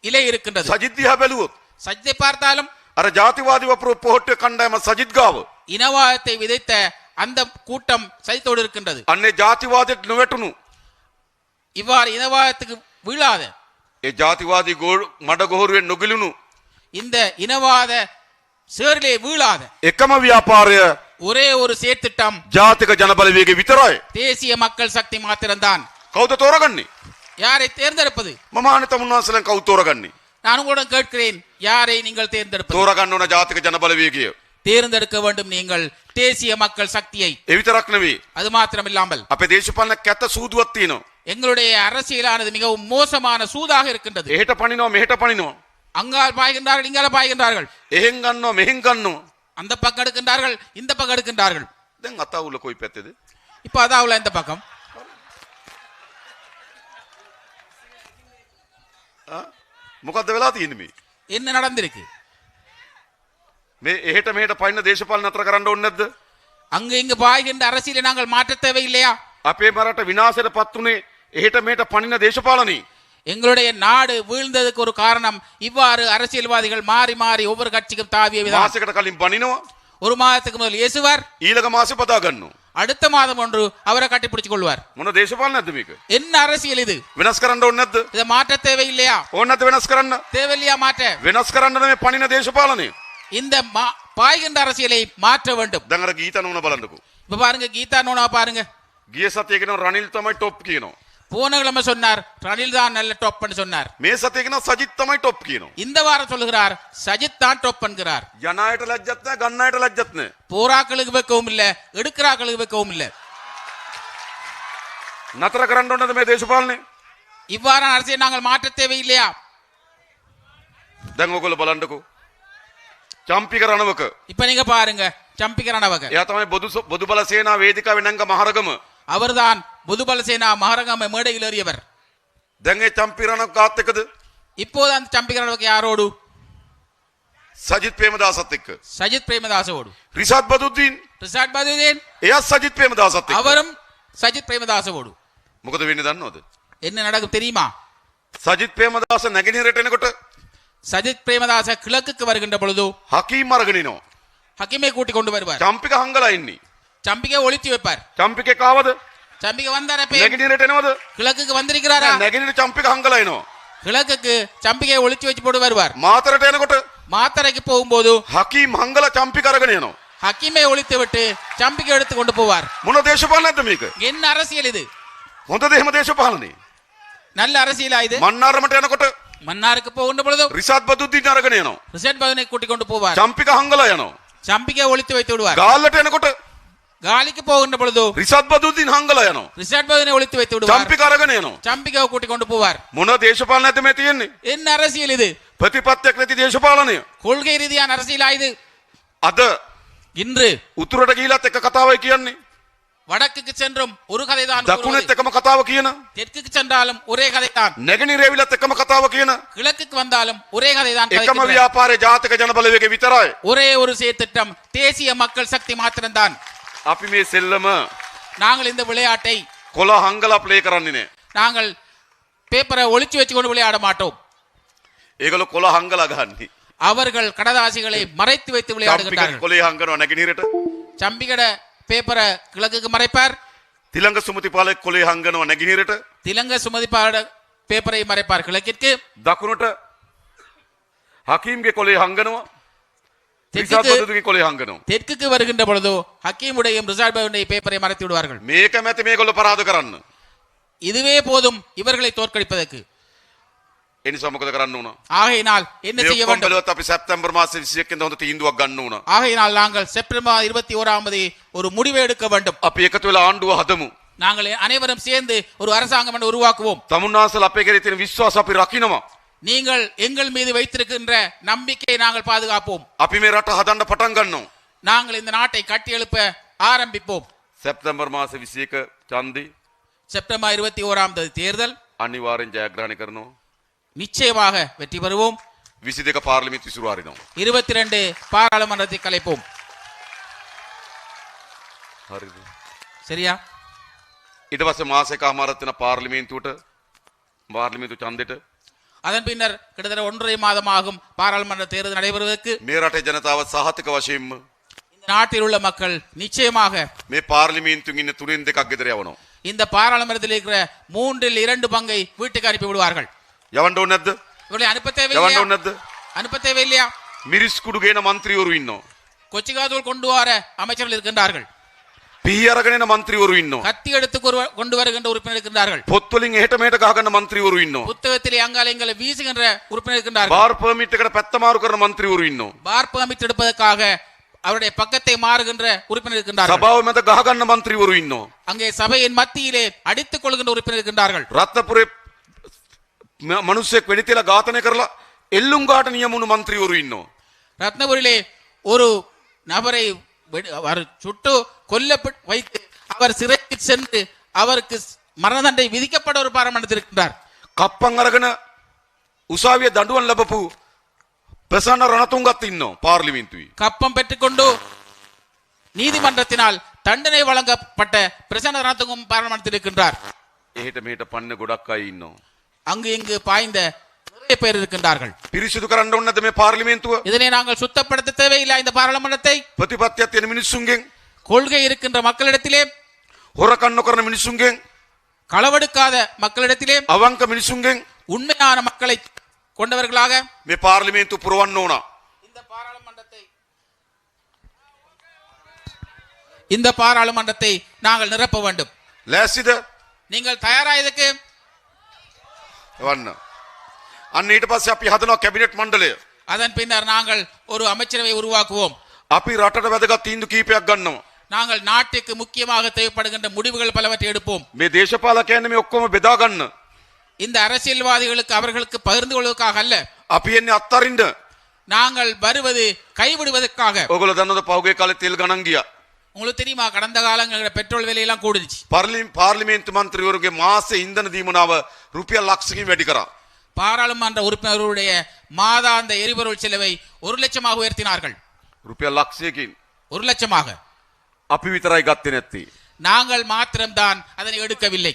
இலை இருக்கின்றது. සජිත් දිහා බැලුවොත් சஜித்தை பார்த்தாலும் අර ජාතිවාදී වපුරු පෝට්ටුවේ කණ්ඩායම සජිත් ගාව. இனவாதத்தை விதைத்த அந்த கூட்டம் சஜித்தோடு இருக்கின்றது. අන්නේ ජාතිවාදයට නොවැටුණු இவ்வாறு இனவாதத்துக்கு வீழாத ඒ ජාතිවාදී මඩ ගොහරුවෙන් නොගිලුණු இந்த இனவாத சேரிலே வீழாத එකම ව්‍යාපාරය ஒரே ஒரு செயற்திட்டம் ජාතික ජනබලවේගය විතරයි. தேசிய மக்கள் சக்தி மாத்திரம்தான். කවුද තෝරගන්නේ? யாரை தேர்ந்தெடுப்பது? මම අනිත මුන්වහන්සේලෙන් කවුද තෝරගන්නේ? நான் உங்களிடம் கேட்கிறேன், யாரை நீங்கள் தேர்ந்தெடுப்பது? තෝරගන්න ඕන ජාතික ජනබලවේගය. தேர்ந்தெடுக்க வேண்டும் நீங்கள் தேசிய மக்கள் சக்தியை. ඒ විතරක් නෙවෙයි. அது மாத்திரமில்லாமல் අපේ දේශපාලන කැත සූදුවක් තියෙනවා. எங்களுடைய அரசியலானது மிகவும் மோசமான சூதாக இருக்கின்றது. එහෙට පනිනවා මෙහෙට පනිනවා. அங்கால் பாய்கின்றார்கள், இங்கால பாய்கின்றார்கள். එහෙන් ගන්නවා මෙහෙන් ගන්නවා. அந்த பக்கம் எடுக்கின்றார்கள், இந்த பக்கம் எடுக்கின்றார்கள். දැන් අතවුල කොයි පැත්තේද? இப்ப அதாவுல இந்த பக்கம். මොකද්ද වෙලා තියෙන්නේ මේ? என்ன நடந்திருக்கு? මේ එහෙට මෙහෙට පනින දේශපාලන නතර කරන්න ඕනේ නැද්ද? அங்கு இங்கு பாய்கின்ற அரசியலை நாங்கள் மாற்ற தேவையில்லையா? අපේ මරට විනාශයටපත් උනේ එහෙට මෙහෙට පනින දේශපාලනී. எங்களுடைய நாடு வீழ்ந்ததுக்கு ஒரு காரணம் இவ்வாறு அரசியல்வாதிகள் மாறி மாறி ஒவ்வொரு கட்சிக்கும் தாவிய விதம். මාසයකට කලින් බනිනවා. ஒரு மாதத்துக்கு முதல் இயேசுவார், ඊළඟ මාසෙ පදා ගන්නවා. அடுத்த மாதம் ஒன்று அவரை கட்டிப்பிடிச்சுக் கொள்வார். මොන දේශපාලනයක්ද මේක? என்ன அரசியல் இது? වෙනස් කරන්න ඕනේ නැද්ද? இதை மாற்ற தேவையில்லையா? ඕනේ නැද්ද වෙනස් කරන්න? தேவையில்லையா மாற்ற? වෙනස් කරන්න මේ පනින දේශපාලනය. இந்த பாய்கின்ற அரசியலை மாற்ற வேண்டும். දැන් අර ගීත නෝන බලන්නකෝ. இப்ப பாருங்க, கீதா நோனா பாருங்க. ගිය සතියේ කියනවා රනිල් තමයි টොප් කියනවා. போன கிழமை சொன்னார் ரணில் தான் நல்ல டொப்னு சொன்னார். මේ සතියේ කියනවා සජිත් තමයි টොප් කියනවා. இந்த வாரம் சொல்லுகிறார் சஜித் தான் டொப் என்கிறார். යනායට ලැජ්ජත් නැහැ ගන්නායට ලැජ්ජත් නැහැ. போராக்களுக்கு வைக்கவும் இல்ல, எடுக்கிறாக்களுக்கு வைக்கவும் இல்ல. නතර කරන්න ඕනද මේ දේශපාලනේ? இவ்வாறான அரசியலை நாங்கள் மாற்ற தேவையில்லையா? දැන් ඔයගොල්ලෝ බලන්නකෝ. චම්පික රණවක இப்ப நீங்க பாருங்க, චම්පිකරණවක. එයා තමයි බොදුබල සේනා වේදිකාවේ නැංග මහරගම. அவர்தான் புதுபலசேனா மகரகம மேடையில் ஏறியவர். දැන් ඒ චම්පිරණක් කාත් එක්කද? இப்போது அந்த චම්පිකරණවක யாரோடு? සජිත් ප්‍රේමදාසත් එක්ක. சஜித் பிரேமதாசோடு. රිෂාඩ් බදුද්දීන් ரிஷாட் பதுதீன் එයා සජිත් ප්‍රේමදාසත් එක්ක. அவரும் சஜித் பிரேமதாசோடு. මොකද වෙන්නේ දන්නවද? என்ன நடக்கும் தெரியுமா? සජිත් ප්‍රේමදාස නැගෙනහිරට එනකොට சஜித் பிரேமதாச கிழக்குக்கு வருகின்ற பொழுது හකීම් අරගෙන එනවා. ஹக்கிமை கூட்டி கொண்டு வருவார். චම්පික හංගලා ඉන්නේ. சம்பிகை ஒளித்து வைப்பார். චම්පිකේ කාවද? சம்பிகை வந்தார் அப்ப නැගෙනහිරට එනවද? கிழக்குக்கு வந்திருக்கிறாரா? නැගෙනහිර චම්පික හංගලා එනවා. கிழக்குக்கு சம்பிகை ஒளித்து வச்சு போட்டு வருவார். මාතරට එනකොට மாத்தரைக்கு போகும்போது හකීම් හංගලා චම්පික අරගෙන එනවා. ஹக்கிமை ஒளித்து விட்டு சம்பிகை எடுத்து கொண்டு போவார். මොන දේශපාලනයක්ද මේක? என்ன அரசியல் இது? හොඳද එහෙම දේශපාලනේ? நல்ல அரசியலா இது? මන්නාරමට යනකොට மன்னாருக்கு போகின்ற பொழுது රිෂාඩ් බදුද්දීන් අරගෙන එනවා. ரிஷாட் பதுனை கூட்டி கொண்டு போவார். චම්පික හංගලා යනවා. சம்பிகை ஒளித்து வைத்து விடுவார். ගාල්ලට එනකොට காலிக்கு போகின்ற பொழுது රිෂාඩ් බදුද්දීන් හංගලා යනවා. ரிஷாட் பதுனை ஒளித்து வைத்து விடுவார். චම්පික අරගෙන එනවා. சம்பிகை கூட்டி கொண்டு போவார். මොන දේශපාලනයක්ද මේ තියෙන්නේ? என்ன அரசியல் இது? ප්‍රතිපත්තියක් නැති දේශපාලනය. கொள்கை ரீதியான அரசியலா இது? අද இன்று උතුරට ගිහිලත් එක කතාවයි කියන්නේ. வடக்குக்கு சென்றும் ஒரு கதை தான், දකුණෙත් එකම කතාව කියන. தெற்குக்கு சென்றாலும் ஒரே கதை தான், නැගෙනහිර ඇවිලත් එකම කතාව කියන. கிழக்குக்கு வந்தாலும் ஒரே கதை தான். එකම ව්‍යාපාරේ ජාතික ජන බලවේගය විතරයි. ஒரே ஒரு செயற்திட்டம், தேசிய மக்கள் சக்தி மாத்திரம்தான். අපි මේ සෙල්ලම நாங்கள் இந்த விளையாட்டை කොළ හංගලා ප්ලේ කරන්නේ නෑ. நாங்கள் பேப்பரை ஒளிச்சு வச்சு கொண்டு விளையாட மாட்டோம். ඒගොල්ලෝ කොළ හංගලා ගන්නේ. அவர்கள் கடதாசிகளை மறைத்து வைத்து චම්පික விளையாடுகிறார்கள். කොළේ හංගනවා නැගෙනහිරට. சம்பிகட பேப்பரை கிழக்குக்கு மறைப்பார், තිලංග සුමතිපාලේ කොළේ හංගනවා නැගෙනහිරට. திலங்க சுமதிப்பாட பேப்பரை மறைப்பார் கிழக்கிற்கு. දකුණට හකීම්ගේ කොළේ හංගනවා. රිෂාඩ් தெற்குக்கு බදුද්දීන්ගේ කොළේ හංගනවා. தெற்குக்கு வருகின்ற பொழுதோ ஹக்கீமுடையும் ரிஷாட் பதுனை பேப்பரை மறைத்து விடுவார்கள். මේක මැති මේගොල්ලෝ පරාද කරන්න. இதுவே போதும் இவர்களை தோற்கடிப்பதற்கு. ඒ නිසා මොකද කරන්න උන? ஆகையினால் என்ன මේ செய்ய ඔක්කොම வேண்டும்? බලවත් අපි සැප්තැම්බර් මාසේ 21 වෙනිදා හොඳ තීන්දුවක් ගන්න උන. ஆகையினால் நாங்கள் செப்டம்பர் 21 ஒரு முடிவை எடுக்க வேண்டும். අපි එකතු වෙලා ආණ්ඩුව හදමු. நாங்கள் அனைவரும் சேர்ந்து ஒரு அரசாங்கம் ஒன்று உருவாக்குவோம். තමුන්නාසල අපේ කෙරේ තියෙන විශ්වාස අපි රකින්නවා. நீங்கள் எங்கள் மீது வைத்திருக்கின்ற நம்பிக்கையை நாங்கள் பாதுகாப்போம். අපි මේ රට හදන්න පටන් ගන්නවා. நாங்கள் இந்த நாட்டை கட்டி எழுப்ப ஆரம்பிப்போம். සැප්තැම්බර් මාසේ 21 ඡන්දේ செப்டம்பர் 21 தேர்தல் අනිවාර්යෙන් ජයග්‍රහණය කරනවා. நிச்சயமாக வெற்றி பெறுவோம். 22 පාර්ලිමේන්තු ඉසුරු හරිනවා. 22 பாராளுமன்றத்தை கலைப்போம். හරිද? சரியா? ඊට පස්සේ මාසයකමාරක් වෙන පාර්ලිමේන්තු ඡන්දෙට அதன் பின்னர் கிட்டத்தட்ட 1.5 மாதம் ஆகும் பாராளுமன்ற தேர்தல் நடைபெறுவதற்கு. මේ රටේ ජනතාව සහතික වශයෙන්ම இந்த நாட்டில் உள்ள மக்கள் நிச்சயமாக මේ පාර්ලිමේන්තුන් ඉන්න 3න් 2ක් ගෙදර යවනවා. இந்த பாராளுமன்றத்தில் இருக்கிற 3/2 பங்கை வீட்டுக்கு அனுப்பி விடுவார்கள். යවන්න ඕනේ නැද්ද? இவர்களை அனுப்ப යවන්න தேவையில்லையா? ඕනේ නැද්ද? அனுப்ப தேவையில்லையா? මිරිස් කුඩු ගේන മന്ത്രിවරු ඉන්නවා. கொச்சிகாதூள் கொண்டு வர அமைச்சர்கள் இருக்கின்றார்கள். පිහි අරගෙන එන മന്ത്രിවරු ඉන්නවා. கத்தி எடுத்து கொண்டு வருகின்ற உறுப்பினர் இருக்கின்றார்கள். පොත් වලින් එහෙට මෙහෙට ගහගන්න மന്ത്രிවරු ඉන්නවා. புத்தகத்திலே அங்காலங்களை வீசுகின்ற உறுப்பினர் இருக்கின்றார்கள். බාර් පර්මිට් එකට පැත්ත මාරු කරන மന്ത്രிවරු ඉන්නවා. பார் பெர்மிட் எடுப்பதற்காக அவருடைய பக்கத்தை மாறுகின்ற உறுப்பினர் இருக்கின்றார்கள். සභාව මැද ගහගන්න மന്ത്രிවරු ඉන්නවා. அங்கே சபையின் மத்தியிலே அடித்துக் கொள்கின்ற உறுப்பினர் இருக்கின்றார்கள். රත්නපුරේ මිනිස්සෙක් වෙඩි තියලා ඝාතනය කරලා එල්ලුම් ගාට නියමුණු மന്ത്രிවරු ඉන්නවා. ரத்னபுரியிலே ஒரு நபரை அவர் சுட்டு கொல்லப்பட்டு வைத்து அவர் சிறைக்கு சென்று அவருக்கு மரண தண்டனை விதிக்கப்பட்ட ஒரு பாராளுமன்றத்தில் இருக்கின்றார். කප්පන් අරගෙන උසාවියේ දඬුවම් ලැබපු ප්‍රසන්න රණතුංගත් ඉන්නවා පාර්ලිමේන්තුවේ. கப்பம் பெற்றுக்கொண்டு நீதிமன்றத்தினால் தண்டனை வழங்கப்பட்ட பிரசன்ன ரணத்துங்கம் பாராளுமன்றத்தில் இருக்கின்றார். එහෙට මෙහෙට පන්න ගොඩක් අය ඉන්නවා. அங்கு இங்கு பாய்ந்த நிறைய பேர் இருக்கின்றார்கள். පිරිසිදු කරන්න ඕනේ නැද්ද මේ පාර්ලිමේන්තුව? இதனை நாங்கள் சுத்தப்படுத்த தேவையில்லை. இந்த பாராளுமன்றத்தை ප්‍රතිපත්තියක් තියෙන මිනිස්සුන්ගෙන්, கொள்கை இருக்கின்ற மக்களிடத்திலே, හොරකම් නොකරන මිනිස්සුන්ගෙන්, களவெடுக்காத மக்களிடத்திலே, අවංක මිනිස්සුන්ගෙන් உண்மையான மக்களை கொண்டவர்களாக මේ පාර්ලිමේන්තුව පුරවන්න ඕන. இந்த பாராளுமன்றத்தை நாங்கள் நிரப்ப வேண்டும். ලෑස්තිද? நீங்கள் தயாரா இதுக்கு? වන්න. අන්න ඊට පස්සේ අපි හදනවා කැබිනට් මණ්ඩලය. அதன் பின்னர் நாங்கள் ஒரு அமைச்சரவை உருவாக்குவோம். අපි රටට වැදගත් තීන්දුව කීපයක් ගන්නවා. நாங்கள் நாட்டுக்கு முக்கியமாக தேவைப்படுகின்ற முடிவுகள் பலவற்றை எடுப்போம். මේ දේශපාලකයන් මේ ඔක්කොම බෙදා ගන්න. இந்த அரசியல்வாதிகளுக்கு அவர்களுக்கு பகிர்ந்து கொள்வதற்காக அல்ல. අපි එන්නේ අත්තරින්ද. நாங்கள் வருவது கைவிடுவதற்காக. ඔයගොල්ලෝ දන්නවද පහුගිය කාලේ තෙල් ගණන් ගියා. உங்களுக்கு தெரியுமா கடந்த காலங்களில் பெட்ரோல் விலையெல்லாம் கூடிருச்சு. පාර්ලිමේන්තු මන්ත්‍රීවරුගේ මාසේ ඉන්ධන දීමනාව රුපියල් ලක්ෂකින් වැඩි කරා. பாராளுமன்ற உறுப்பினர்களுடைய மாதாந்த எரிபொருள் செலவை 1 லட்சமாக உயர்த்தினார்கள். රුපියල් ලක්ෂයකින් 1 லட்சமாக. අපි විතරයි ගත්තේ නැත්තේ. நாங்கள் மாத்திரம்தான் அதனை எடுக்கவில்லை.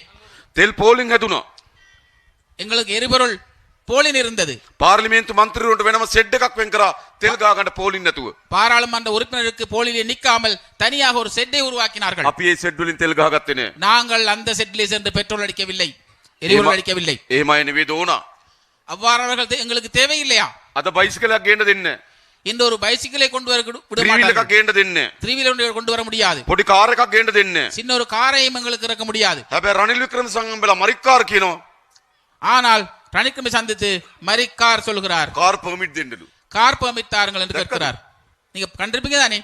තෙල් පෝලිං හැදුනා. எங்களுக்கு எரிபொருள் போலின் இருந்தது. පාර්ලිමේන්තු මන්ත්‍රීවරුන්ට වෙනම සෙඩ් එකක් වෙන් කරා තෙල් ගා ගන්න පෝලින් නැතුව. பாராளுமன்ற உறுப்பினருக்கு போலிலே நிக்காமல் தனியாக ஒரு செட்டை உருவாக்கினார்கள். අපි ඒ සෙඩ් වලින් තෙල් ගහගත්තේ නෑ. நாங்கள் அந்த செட்டிலே சென்று பெட்ரோல் அடிக்கவில்லை, எரிபொருள் அடிக்கவில்லை. එහෙම අය නෙවෙයි දෝනා. அவ்வாறு அவர்கள் எங்களுக்கு தேவையில்லையா? අද බයිසිකලයක් ගේන්න දෙන්නේ. இந்த ஒரு பைசிக்கிளை கொண்டு வர விட ත්‍රිවිල් එකක් மாட்டார்கள். ගේන්න දෙන්නේ. 3 வீலர் கொண்டு வர முடியாது. පොඩි කාර් එකක් ගේන්න දෙන්නේ. சின்ன ஒரு காரையும் எங்களுக்கு இறக்க முடியாது. හැබැයි රනිල් වික්‍රමසිංහම්බලා මරික්කාර් කියනවා. ஆனால் ரணிக்கமை சந்தித்து மரிக்கார் சொல்கிறார், කාර් පර්මිට් දෙන්නලු. கார் பெர்மிட் தாருங்கள் என்று கேட்கிறார். நீங்க கண்டிருப்பீங்க தானே?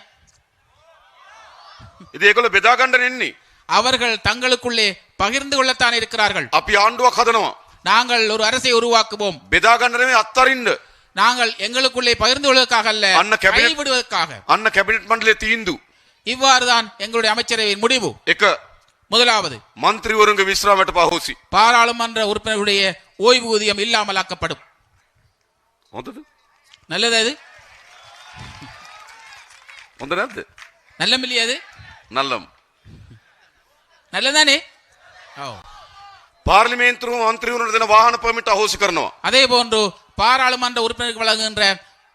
ඉතින් ඒගොල්ලෝ බෙදා ගන්න එන්නේ. அவர்கள் தங்களுக்குள்ளே பகிர்ந்து கொள்ளத்தான் இருக்கிறார்கள். අපි ආණ්ඩුවක් හදනවා. நாங்கள் ஒரு அரசை உருவாக்குவோம். බෙදා ගන්න නෙමෙයි අත්තරින්න. நாங்கள் எங்களுக்குள்ளே பகிர்ந்து கொள்வதற்காக அல்ல, அண்ணா கேபினட் கைவிடுவதற்காக. අන්න කැබිනට් මණ්ඩලයේ තීන්දුව. இவ்வாறுதான் எங்களுடைய அமைச்சரவையின் முடிவு. එක முதலாவது, മന്ത്രിවරුන්ගේ විශ්‍රාමයට පහෝසි. பாராளுமன்ற உறுப்பினர்களுடைய ஓய்வூதியம் இல்லாமல் ஆக்கப்படும். හොඳද? நல்லது அது? හොඳ නැද්ද? நல்லமில்லையே அது? නල්ලම්. நல்லதானே? පාර්ලිමේන්තු මන්ත්‍රීවරුන්ට දෙන වාහන පර්මිට් අහෝසි කරනවා. அதே போன்று பாராளுமன்ற உறுப்பினருக்கு வழங்குகின்ற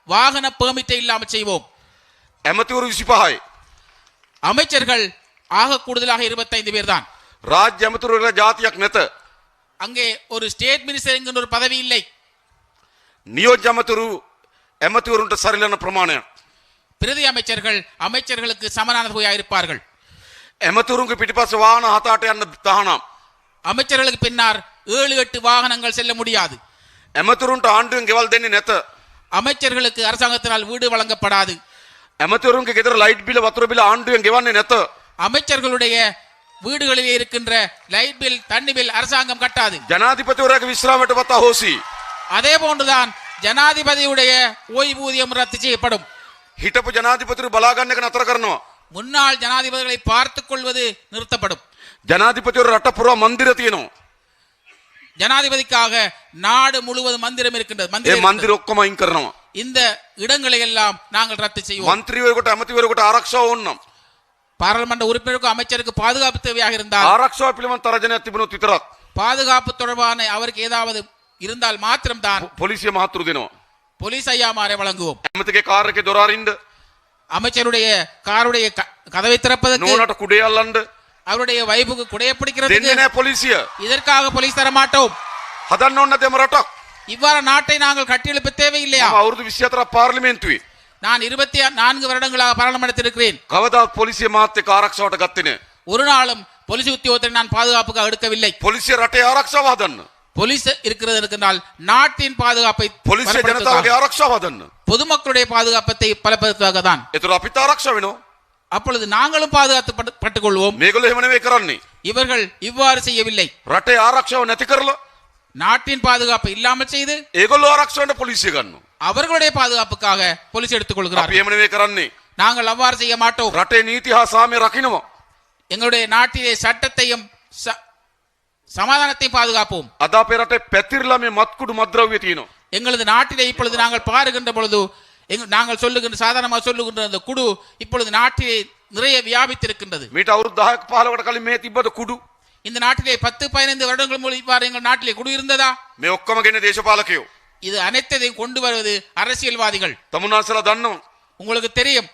வாகன பெர்மிட்டை இல்லாமல் செய்வோம். ඇමතිවරු 25යි. அமைச்சர்கள் ஆக கூடுதலாக 25 பேர் தான். රාජ්‍ය ඇමතිවරුන්ට ජාතියක් නැත. அங்கே ஒரு ஸ்டேட் மினிஸ்டர் என்கின்ற ஒரு பதவி இல்லை. නියෝජ්‍ය ඇමතිවරුන්ට සරිලන ප්‍රමාණයක්. பிரதி அமைச்சர்கள் அமைச்சர்களுக்கு சமனான தொகையாக இருப்பார்கள். ඇමතිවරුන්ගේ පිටිපස්ස වාහන 7-8 යන්න තහනම්. அமைச்சர்களுக்கு பின்னார் 7-8 வாகனங்கள் செல்ல முடியாது. ඇමතිවරුන්ට ආණ්ඩුවෙන් ගෙවල් දෙන්නේ නැත. அமைச்சர்களுக்கு அரசாங்கத்தினால் வீடு வழங்கப்படாது. ඇමතිවරුන්ගේ ගෙදර ලයිට් බිල වතුර බිල ආණ්ඩුවෙන් ගෙවන්නේ නැත. அமைச்சர்களுடைய வீடுகளிலே இருக்கின்ற லைட் பில், தண்ணி பில் அரசாங்கம் கட்டாது. ජනාධිපතිවරයාගේ විශ්‍රාමයට පත් අහෝසි. அதே போன்றுதான் ஜனாதிபதியுடைய ஓய்வூதியம் ரத்து செய்யப்படும். හිටපු ජනාධිපතිවරු බලා ගන්න එක නතර කරනවා. முன்னாள் ஜனாதிபதிகளை பார்த்துக் கொள்வது நிறுத்தப்படும். ජනාධිපතිවරු රට පුරා මන්දිර තියෙනවා. ஜனாதிபதிக்காக நாடு முழுவதும் மந்திரம் இருக்கின்றது. ඒ மந்திரம் මන්දිර ඔක්කොම අයින් කරනවා. இந்த இடங்களை எல்லாம் நாங்கள் ரத்து செய்வோம். මන්ත්‍රීවරයෙකුට ඇමතිවරයෙකුට ආරක්ෂාව ඕනනම් பாராளுமன்ற உறுப்பினருக்கும் அமைச்சருக்கு பாதுகாப்பு தேவையாக இருந்தால், ආරක්ෂාව පිළිබඳ තරජනයක් තිබුණොත් විතරක් பாதுகாப்பு தொடர்பான அவருக்கு ஏதாவது இருந்தால் மாத்திரம்தான் පොලිසිය මහතුරු දෙනවා. போலீஸ் ஐயாமாரை வழங்குவோம். ඇමතිගේ කාර් එකේ දොර අරින්න, அமைச்சருடைய காருடைய கதவை திறப்பதற்கு, නෝනට කුඩේ අල්ලන්න அவருடைய வைப்புக்கு குடைய பிடிக்கிறதுக்கு දෙන්නේ නැහැ පොලිසිය. இதற்காக போலீஸ் தர மாட்டோம். හදන්න ඕන නැතේම රටක්. இவ்வாறு நாட்டை நாங்கள் கட்டியெழுப்ப தேவையில்லையா? මම අවුරුදු 24ක් පාර්ලිමේන්තුවේ நான் 24 வருடங்களாக பாராளுமன்றத்தில் இருக்கிறேன். කවදාවත් පොලිසිය මාත් එක්ක ආරක්ෂාවට ගත්තේ නැහැ. ஒரு நாளும் போலீஸ் உத்தியோகத்தை நான் பாதுகாப்புக்காக எடுக்கவில்லை. පොලිසිය රටේ ආරක්ෂාව හදන්න. போலீஸ் இருக்கிறது என்றால் நாட்டின் பாதுகாப்பை පොලිසිය பலப்படுத்துவதற்காக, ජනතාවගේ ආරක්ෂාව හදන්න. பொதுமக்களுடைய பாதுகாப்பத்தை பலப்படுத்துவதாக தான். ඒතර අපිට ආරක්ෂා වෙනවා. அப்பொழுது நாங்களும் பாதுகாத்து பட்டுக் கொள்வோம். මේගොල්ලෝ එහෙම නෙවෙයි කරන්නේ. இவர்கள் இவ்வாறு செய்யவில்லை. රටේ ආරක්ෂාව නැති කරලා நாட்டின் பாதுகாப்பை இல்லாமல் செய்து ඒගොල්ලෝ ආරක්ෂාවට පොලිසිය ගන්නවා. அவர்களுடைய பாதுகாப்புக்காக போலீஸ் எடுத்துக் අපි கொள்கிறார்கள். එහෙම නෙවෙයි කරන්නේ. நாங்கள் அவ்வாறு செய்ய மாட்டோம். රටේ නීති හා සාමය රකින්නවා. எங்களுடைய நாட்டிலே சட்டத்தையும் சமாதானத்தையும் பாதுகாப்போம். අද අපේ රටේ පැතිරලා මේ මත්කුඩු මද්ද්‍රව්‍ය තියෙනවා. எங்களது நாட்டிலே இப்பொழுது நாங்கள் பாருகின்ற பொழுது நாங்கள் சொல்லுகின்ற சாதாரணமாக சொல்லுகின்ற அந்த குடு இப்பொழுது நாட்டிலே நிறைய வியாபித்திருக்கின்றது. මීට අවුරුදු 10ක 15කට කලින් මේ තිබ්බද කුඩු? இந்த நாட்டிலே 10-15 வருடங்கள் மூலம் இவ்வாறு எங்கள் நாட்டிலே குடு இருந்ததா? මේ ඔක්කොම ගෙන දේශපාලකයෝ. இது அனைத்தையும் கொண்டு வருவது அரசியல்வாதிகள். තමුන්නාසලා දන්නවා. உங்களுக்கு தெரியும்,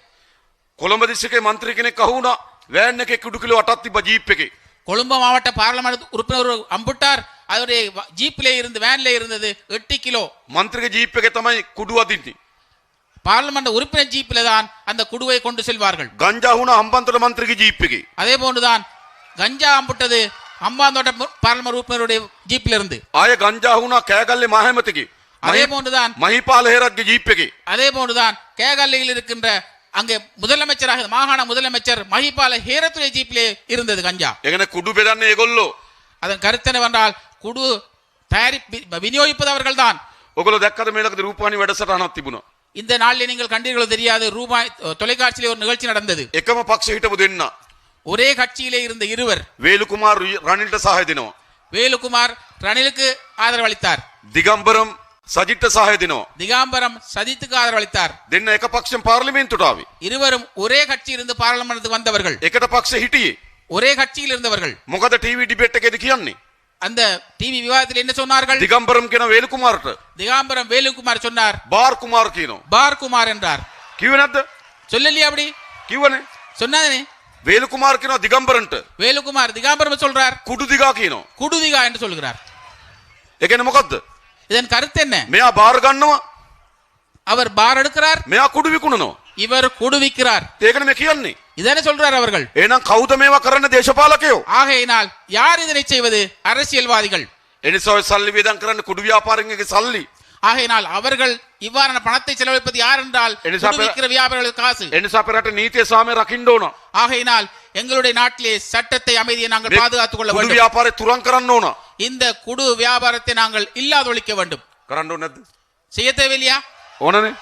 කොළඹ දිස්ත්‍රික්කේ മന്ത്രി කෙනෙක් අහුණා වෑන් එකේ කුඩු කිලෝ 8ක් තිබ්බ ජීප් එකේ. கொழும்பு மாவட்ட பாராளுமன்ற உறுப்பினர் அம்புட்டார், அவருடைய ஜீப்பிலே இருந்து வேன்ல இருந்தது 8 கிலோ. മന്ത്രിගේ ජීප් එකේ තමයි කුඩු අදින්නේ. பாராளுமன்ற உறுப்பினர் ஜீப்பில தான் அந்த குடுவை கொண்டு செல்வார்கள். ගංජා වුණා හම්බන්තොට மந்திரிගේ ජීප් එකේ. அதே போன்றுதான் கஞ்சா அம்புட்டது அம்பாந்தோட்ட பாராளுமன்ற உறுப்பினருடைய ஜீப்பில் இருந்து. ආය ගංජා වුණා කෑගල්ලේ මහමැතිගේ. அதே போன்றுதான் මහිපාල හේරත්ගේ ජීප් එකේ. அதே போன்றுதான் கேகல்லையில் இருக்கின்ற அங்கே முதலமைச்சராக மாகாண முதலமைச்சர் மஹிபால ஹேரத்துடைய ஜீப்பிலே இருந்தது கஞ்சா. ඒ කියන්නේ කුඩු බෙදන්නේ ඒගොල්ලෝ. அதன் கருத்து என்னவென்றால் குடு தயாரி விநியோகிப்பது அவர்கள் தான். ඔයගොල්ලෝ දැක්කද මේලකද රූපවාහිනී වැඩසටහනක් තිබුණා. இந்த நாளில் நீங்கள் கண்டீர்களோ தெரியாது, ரூபாய் தொலைக்காட்சியிலே ஒரு நிகழ்ச்சி நடந்தது. එකම පක්ෂ හිටපු දෙන්න ஒரே கட்சியிலே இருந்த இருவர், වේලු කුමාර් රනිල්ට සහාය දෙනවා. வேலுக்குமார் ரணிலுக்கு ஆதரவளித்தார், දිගම්බරම් සජිත්ට සහාය දෙනවා. திகாம்பரம் சஜித்துக்கு ஆதரவளித்தார். දෙන්න එක පක්ෂෙන් පාර්ලිමේන්තුවට ආවේ. இருவரும் ஒரே கட்சியிலிருந்து பாராளுமன்றத்துக்கு வந்தவர்கள், එකට පක්ෂ හිටියේ. ஒரே கட்சியில் இருந்தவர்கள். මොකද ටීවී ඩිබේට් එකේදී කියන්නේ? அந்த டிவி விவாதத்தில் என்ன சொன்னார்கள்? දිගම්බරම් කියන වේලු කුමාරට திகாம்பரம் வேலுக்குமார் சொன்னார், බාර් කුමාර් කියනවා. பார் குமார் என்றார். කිව්වේ නැද්ද? சொல்லலையா அப்படி? කිව්වනේ. சொன்னாதே. වේලු කුමාර් කියනවා දිගම්බරන්ට வேலுக்குமார் திகாம்பரம் சொல்றார், කුඩු දිගා කියනවා. குடுதிகா என்று சொல்கிறார். ඒ කියන්නේ මොකද්ද? இதன் கருத்து என்ன? මෙයා බාර් ගන්නවා, அவர் பார் எடுக்கிறார், මෙයා කුඩු විකුණනවා. இவர் குடுவிக்கிறார். ඒකනේ මේ කියන්නේ. இதனை சொல்றார் அவர்கள். එහෙනම් කවුද මේවා කරන්න? දේශපාලකයෝ. ஆகையினால் யார் இதனை செய்வது? அரசியல்வாதிகள். එනිසා ඔය සල්ලි වේදම් කරන්න කුඩු ව්‍යාපාරිකයන්ගේ සල්ලි. ஆகையினால் அவர்கள் இவ்வாறான பணத்தை செலவழிப்பது யார் என்றால் எலிசா குடுவிக்கிற வியாபாரிகள் காசு. එනිසා අපේ රට නීතිය සාමය රකින්න ඕන. ஆகையினால் எங்களுடைய நாட்டிலே சட்டத்தை அமைதியை நாங்கள் මේ பாதுகாத்துக் கொள்ள කුඩු வேண்டும். ව්‍යාපාරේ තුරන් කරන්න ඕන. இந்த குடு வியாபாரத்தை நாங்கள் இல்லாதொழிக்க வேண்டும். කරන්න ඕනේ නැද්ද? செய்ய தேவையில்லையா? ඕනනේ.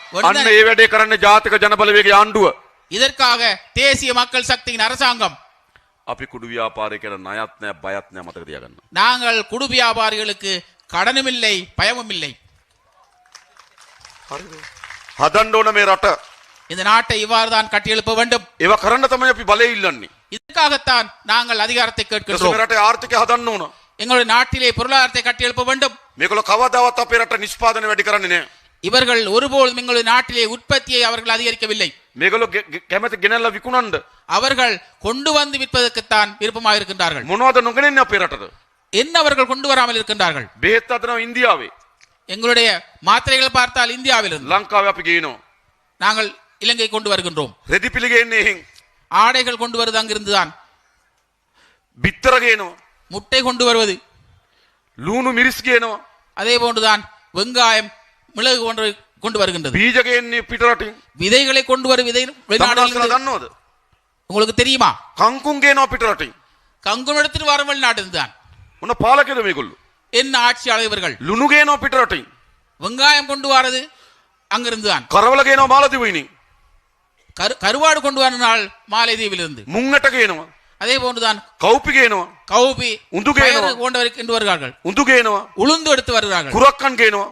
අන්න ஒன்றுதான். ඒ වැඩේ කරන්න ජාතික ජනබලවේගයේ ආණ්ඩුව. இதற்காக தேசிய மக்கள் சக்தியின் அரசாங்கம், අපි කුඩු ව්‍යාපාරේ කරන ණයත් නැහැ බයත් නැහැ මතක තියාගන්න. நாங்கள் குடு வியாபாரிகளுக்கு கடனும் இல்லை பயமும் இல்லை. හරිද? හදන්න ඕන මේ රට. இந்த நாட்டை இவ்வாறு தான் கட்டியெழுப்ப வேண்டும். ඒවා කරන්න තමයි අපි බලය ඉල්ලන්නේ. இதற்காகத்தான் நாங்கள் அதிகாரத்தை මේ கேட்கின்றோம். රටේ ආර්ථිකය හදන්න ඕන. எங்களுடைய நாட்டிலே பொருளாதாரத்தை கட்டியெழுப்ப வேண்டும். මේගොල්ලෝ කවදාවත් අපේ රට නිෂ්පාදනය වැඩි කරන්නේ නැහැ. இவர்கள் ஒருபோதும் எங்களுடைய நாட்டிலே உற்பத்தியை அவர்கள் அதிகரிக்கவில்லை. මේගොල්ලෝ කැමති ගෙනල්ලා විකුණන්න. அவர்கள் கொண்டு வந்து விற்பதற்குத்தான் விருப்பமாக இருக்கின்றார்கள். මොනවද නොගෙනන්නේ අපේ රටට? என்ன அவர்கள் கொண்டு வராமல் இருக்கின்றார்கள்? බෙහෙත් හදනවා ඉන්දියාවේ. எங்களுடைய மாத்திரைகள் பார்த்தால் இந்தியாவிலிருந்து, ලංකාවේ අපි ගේනවා. நாங்கள் இலங்கை கொண்டு வருகின்றோம். රෙදි පිළි ගේන්නේ එහෙන්. ஆடைகள் கொண்டு வருவது அங்கிருந்துதான். බිත්තර ගේනවා. முட்டை கொண்டு வருவது, ලූණු මිරිස් ගේනවා. அதே போன்றுதான் வெங்காயம் மிளகு கொண்டு கொண்டு வருகின்றது. බීජ ගේන්නේ පිට රටින්. விதைகளை கொண்டு வரும் තමුන්ලා வெளிநாடுகளிலிருந்து. දන්නවද? உங்களுக்கு தெரியுமா? කංකුම් ගේනවා පිට රටින්. கங்குன் எடுத்துட்டு வரும் வெளிநாட்டிலிருந்து தான். මොන පාලකද මේගොල්ලෝ? என்ன ஆட்சியாளர் இவர்கள்? ලුණු ගේනවා පිට රටින්. வெங்காயம் கொண்டு வரது அங்கிருந்து தான். කරවල ගේනවා මාලදිවයිනේ. கருவாடு கொண்டு வரனால் மாலைதீவிலிருந்து. මුංගට ගේනවා. அதே போன்றுதான் කවුපි ගේනවා. கௌபி உந்து பயறு கேනවා. போன்றவரை கொண்டு வருகிறார்கள். උඳු ගේනවා. உளுந்து எடுத்து வருகிறார்கள். කුරක්කන් ගේනවා.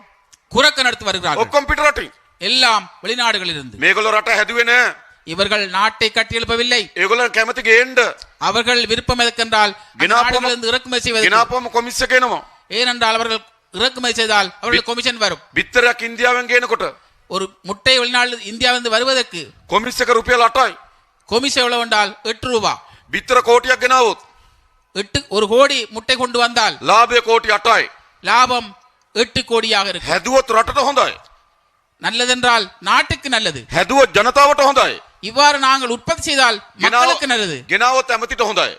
குரக்கன் எடுத்து வருகிறார்கள். ඔක්කොම පිට රටින්. எல்லாம் வெளிநாடுகளிலிருந்து. මේගොල්ලෝ රට හැදුවේ නෑ. இவர்கள் நாட்டை கட்டியெழுப்பவில்லை. ඒගොල්ලෝ කැමති ගේන්න. அவர்கள் விருப்பம் எதற்கென்றால் அந்த ගෙනාපුවම நாடுகளிலிருந்து இறக்குமதி செய்வது. ගෙනාපුවම කොමිස්ස ගේනවා. ஏனென்றால் அவர்கள் இறக்குமதி செய்தால் அவர்கள் கொமிஷன் வரும். බිත්තරයක් ඉන්දියාවෙන් ගේනකොට ஒரு முட்டை வெளிநாடு இந்தியாவிலிருந்து வருவதற்கு කොමිස්ස එක රුපියල් 8යි. கொமிஷன் எவ்வளவு என்றால் 8 ரூபாய். බිත්තර කෝටියක් ගෙනාවොත් 1 கோடி முட்டை கொண்டு வந்தால் ලාභය කෝටි 8යි. லாபம் 8 கோடியாக இருக்கும். හැදුවොත් රටට හොඳයි. நல்லதென்றால் நாட்டுக்கு நல்லது. හැදුවොත් ජනතාවට හොඳයි. இவ்வாறு நாங்கள் உற்பத்தி செய்தால் மக்களுக்கு நல்லது. ගෙනාවොත් ඇමතිට හොඳයි.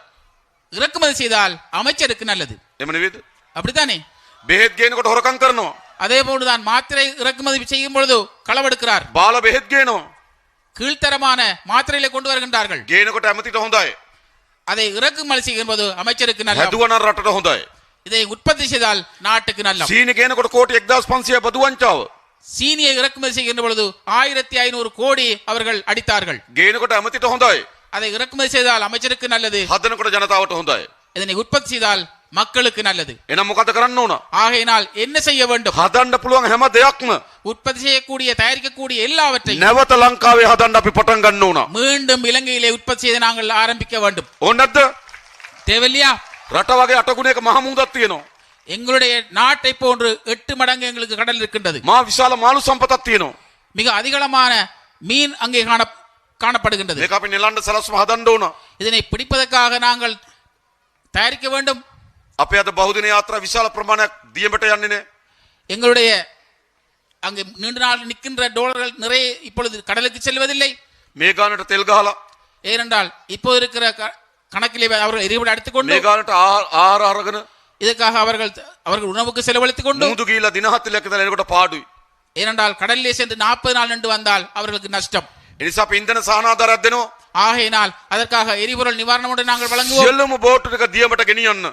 இறக்குமதி செய்தால் அமைச்சருக்கு நல்லது. එම නෙවෙයිද? அப்படித்தானே? බෙහෙත් ගේනකොට හොරකම් කරනවා. அதே போன்றுதான் மாத்திரை இறக்குமதி செய்யும் பொழுது களவெடுக்கிறார். බාල බෙහෙත් ගේනවා. கீழ்த்தரமான மாத்திரைகளை கொண்டு வருகின்றார்கள். ගේනකොට ඇමතිට හොඳයි. அதை இறக்குமதி செய்யும் போது அமைச்சருக்கு நல்லது. හැදුවනම් රටට හොඳයි. இதை உற்பத்தி செய்தால் நாட்டுக்கு நல்லது. සීනි ගේනකොට කෝටි 1500 බදු වංචාව. சீனியை இறக்குமதி செய்கின்ற பொழுது 1500 கோடி அவர்கள் அடித்தார்கள். ගේනකොට ඇමතිට හොඳයි. அதை இறக்குமதி செய்தால் அமைச்சருக்கு நல்லது. හදනකොට ජනතාවට හොඳයි. இதனை உற்பத்தி செய்தால் மக்களுக்கு நல்லது. එහෙනම් මොකද කරන්න ඕන? ஆகையினால் என்ன செய்ய வேண்டும்? හදන්න පුළුවන් හැම දෙයක්ම உற்பத்தி செய்யக்கூடிய தயாரிக்கக்கூடிய எல்லாவற்றையும் නැවත ලංකාවේ හදන්න අපි පටන් ගන්න ඕන. மீண்டும் இலங்கையிலே உற்பத்தி செய்து நாங்கள் ஆரம்பிக்க வேண்டும். ඕන නැද්ද? தேவையில்லையா? රට වගේ අටගුණයක මහ මුහුදක් තියෙනවා. எங்களுடைய நாட்டை போன்று 8 மடங்கு எங்களுக்கு கடல் இருக்கின்றது. මා විශාල මාළු සම්පතක් තියෙනවා. மிக அதிகளமான மீன் அங்கே காணப்படுகின்றது. මේක අපි නෙලන්න සලස්ම හදන්න ඕන. இதனை பிடிப்பதற்காக நாங்கள் தயாரிக்க வேண்டும். අපේ අද බහුදින යාත්‍රා විශාල ප්‍රමාණයක් දියඹට යන්නේ නේ. எங்களுடைய அங்கே நீண்ட நாள் நிற்கின்ற டாலர்கள் நிறைய இப்பொழுது கடலுக்கு செல்வதில்லை. මේ ගානට තෙල් ගහලා ஏனென்றால் இப்போ இருக்கிற கணக்கிலே அவர்கள் எரிபடி அடித்துக்கொண்டு මේ ගානට ආහාර අරගෙන இதற்காக அவர்கள் உணவுக்கு செலவழித்துக் கொண்டு මුහුදු ගිහිලා දින 7ක් ඉඳලා එනකොට පාඩුයි. ஏனென்றால் கடலிலே சென்று 40 நாள் நின்று வந்தால் அவர்களுக்கு நஷ்டம். ඒ නිසා අපි ඉන්ධන සහනාධාරයක් දෙනවා. ஆகையினால் அதற்காக எரிபொருள் நிவாரணம் ஒன்று நாங்கள் வழங்குவோம். සියලුම බෝට් ටික දියඹට ගෙනියන්න.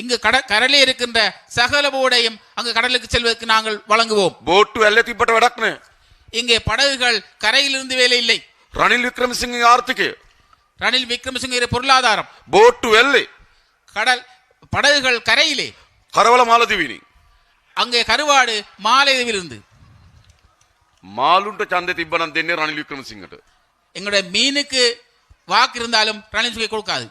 இங்கு கடலே இருக்கின்ற சகல போடையும் அங்கு கடலுக்கு செல்வதற்கு நாங்கள் வழங்குவோம். බෝට්ටු ඇල්ල තිබ්බට වැඩක් නැහැ. இங்கே படகுகள் கரையிலிருந்து வேலை இல்லை. රනිල් වික්‍රමසිංහගේ ආර්ථිකය ரணில் விக்ரமசிங்க பொருளாதாரம் බෝට්ටු ඇල්ලේ கடல் படகுகள் கரையிலே, කරවල මාලදිවිනි. அங்கே கருவாடு மாலையிலிருந்து. මාළුන්ට ඡන්දෙ තිබ්බනම් දෙන්නේ රනිල් වික්‍රමසිංහට. எங்களுடைய மீனுக்கு வாக்கு இருந்தாலும் ரணில் விக்ரமசிங்க கொடுக்காது.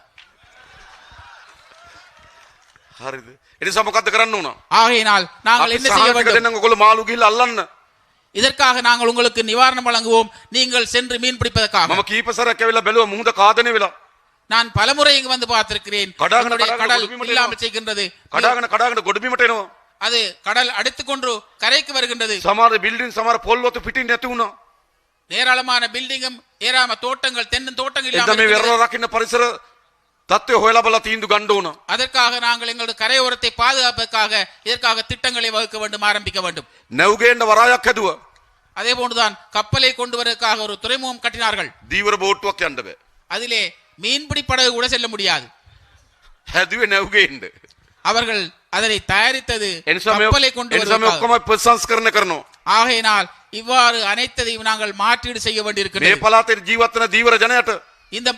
හරිද? ඒ නිසා මොකද්ද කරන්න උන? ஆகையினால் நாங்கள் என்ன செய்ய வேண்டும்? දෙන්න ඔයගොල්ලෝ මාළු ගිහිල්ලා අල්ලන්න. இதற்காக நாங்கள் உங்களுக்கு நிவாரணம் வழங்குவோம். நீங்கள் சென்று மீன் பிடிப்பதற்காக. මම කීප සැරයක් ඇවිල්ලා බැලුවා මුහුද කාදනේ වෙලා. நான் பலமுறை இங்கு வந்து பார்த்திருக்கிறேன். எங்களுடைய கடல் இல்லாமல் செய்கின்றது. කඩාගෙන ගොඩබිමට එනවා. அது கடல் அடித்துக்கொண்டு கரைக்கு வருகின்றது. සමහර බිල්ඩින් සමහර පොල්වතු පිටින් නැති වුණා. ஏராளமான பில்டிங்கும் ஏராளமான தோட்டங்கள் தென்னன் தோட்டங்கள் එතන මේ இல்லாமல் වෙරළ රකින්න පරිසර தත්ත්වය හොයලා බලලා තීන්දුව ගන්න ඕන. அதற்காக நாங்கள் எங்களுடைய கரையோரத்தை பாதுகாப்பதற்காக இதற்காக திட்டங்களை வகுக்க வேண்டும், ஆரம்பிக்க வேண்டும். නැව්ගේන්න වරායක් හැදුවා. அதே போன்றுதான் கப்பலை கொண்டு வருவதற்காக ஒரு துறைமுகம் கட்டினார்கள். දීවර බෝට්ටුවක් යන්න බෑ. அதிலே மீன்பிடி படகு கூட செல்ல முடியாது. හැදුවේ නැව්ගේන්න. அவர்கள் அதனை தயாரித்தது එනිසා கப்பலை கொண்டு මේ வருவதற்காக. ඔක්කොම ප්‍රසංස්කරණය කරනවා. ஆகையினால் இவ்வாறு அனைத்தையும் நாங்கள் மாற்றீடு செய்ய මේ வேண்டியிருக்கிறது. පළාතේ ජීවත් වෙන දීවර ජනයට இந்த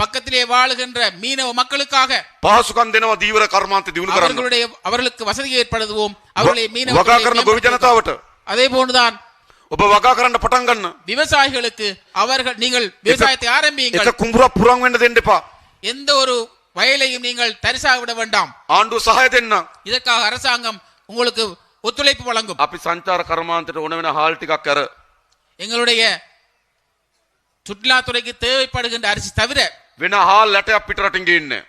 பக்கத்திலே வாழுகின்ற மீனவ மக்களுக்காக පහසුකම් දෙනවා දීවර කර්මාන්ත දිනු කරන්න. அவர்களுக்கு வசதி ஏற்படுத்துவோம். அவர்களை மீனவ වගා කරන ගොවි ජනතාවට அதே போன்றுதான் ඔබ වගා කරන්න පටන් ගන්න. விவசாயிகளுக்கு அவர்கள் நீங்கள் விவசாயத்தை ஆரம்பியுங்கள். එක කුඹුරක් පුරන් වෙන්න දෙන්න එපා. எந்த ஒரு வயலையும் நீங்கள் தரிசாக விட வேண்டாம். ආණ්ඩුව සහාය දෙන්න. இதற்காக அரசாங்கம் உங்களுக்கு ஒத்துழைப்பு வழங்கும். අපි සංචාර කර්මාන්තයට ඕන වෙන හාල් ටිකක් අර எங்களுடைய சுற்றுலாத்துறைக்கு தேவைப்படுகின்ற அரிசி தவிர වෙන හාල් ලැටයක් පිටරටින් ගේන්නේ.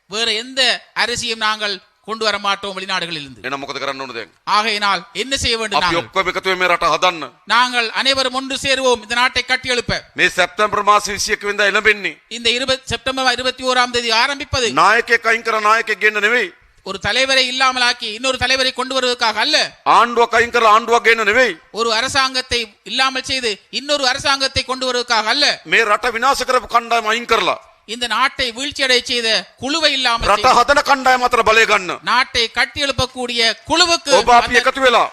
வேற எந்த அரிசியும் நாங்கள் கொண்டு வர மாட்டோம் வெளிநாடுகளில் இருந்து. එහෙනම් මොකද කරන්න ඕන දැන්? ஆகையினால் என்ன செய்ய வேண்டும்? අපි நாங்கள் ඔක්කොම එකතු වෙ මේ රට හදන්න. நாங்கள் அனைவரும் ஒன்று சேருவோம் இந்த நாட்டை கட்டி எழுப்ப. මේ සැප්තැම්බර් මාස 21 වෙනිදා එළඹෙන්නේ. இந்த செப்டம்பர் 21ஆம் தேதி ஆரம்பிப்பது නායකයෙක් අයින් කර නායකයෙක් ගෙන්න නෙවෙයි. ஒரு தலைவரை இல்லாமல் ஆக்கி இன்னொரு தலைவரை கொண்டு வருவதற்காக அல்ல. ආණ්ඩුවක් අයින් කර ආණ්ඩුවක් ගෙන්න නෙවෙයි. ஒரு அரசாங்கத்தை இல்லாமல் செய்து இன்னொரு அரசாங்கத்தை கொண்டு வருவதற்காக அல்ல. මේ රට විනාශ කරපු කණ්ඩායම අයින් කරලා இந்த நாட்டை வீழ்ச்சியடை செய்த குழுவை இல்லாமல் රට செய்து හදන කණ්ඩායම අතර බලය ගන්න. நாட்டை கட்டி எழுப்பக்கூடிய குழுவுக்கு ඔබ අපි එකතු වෙලා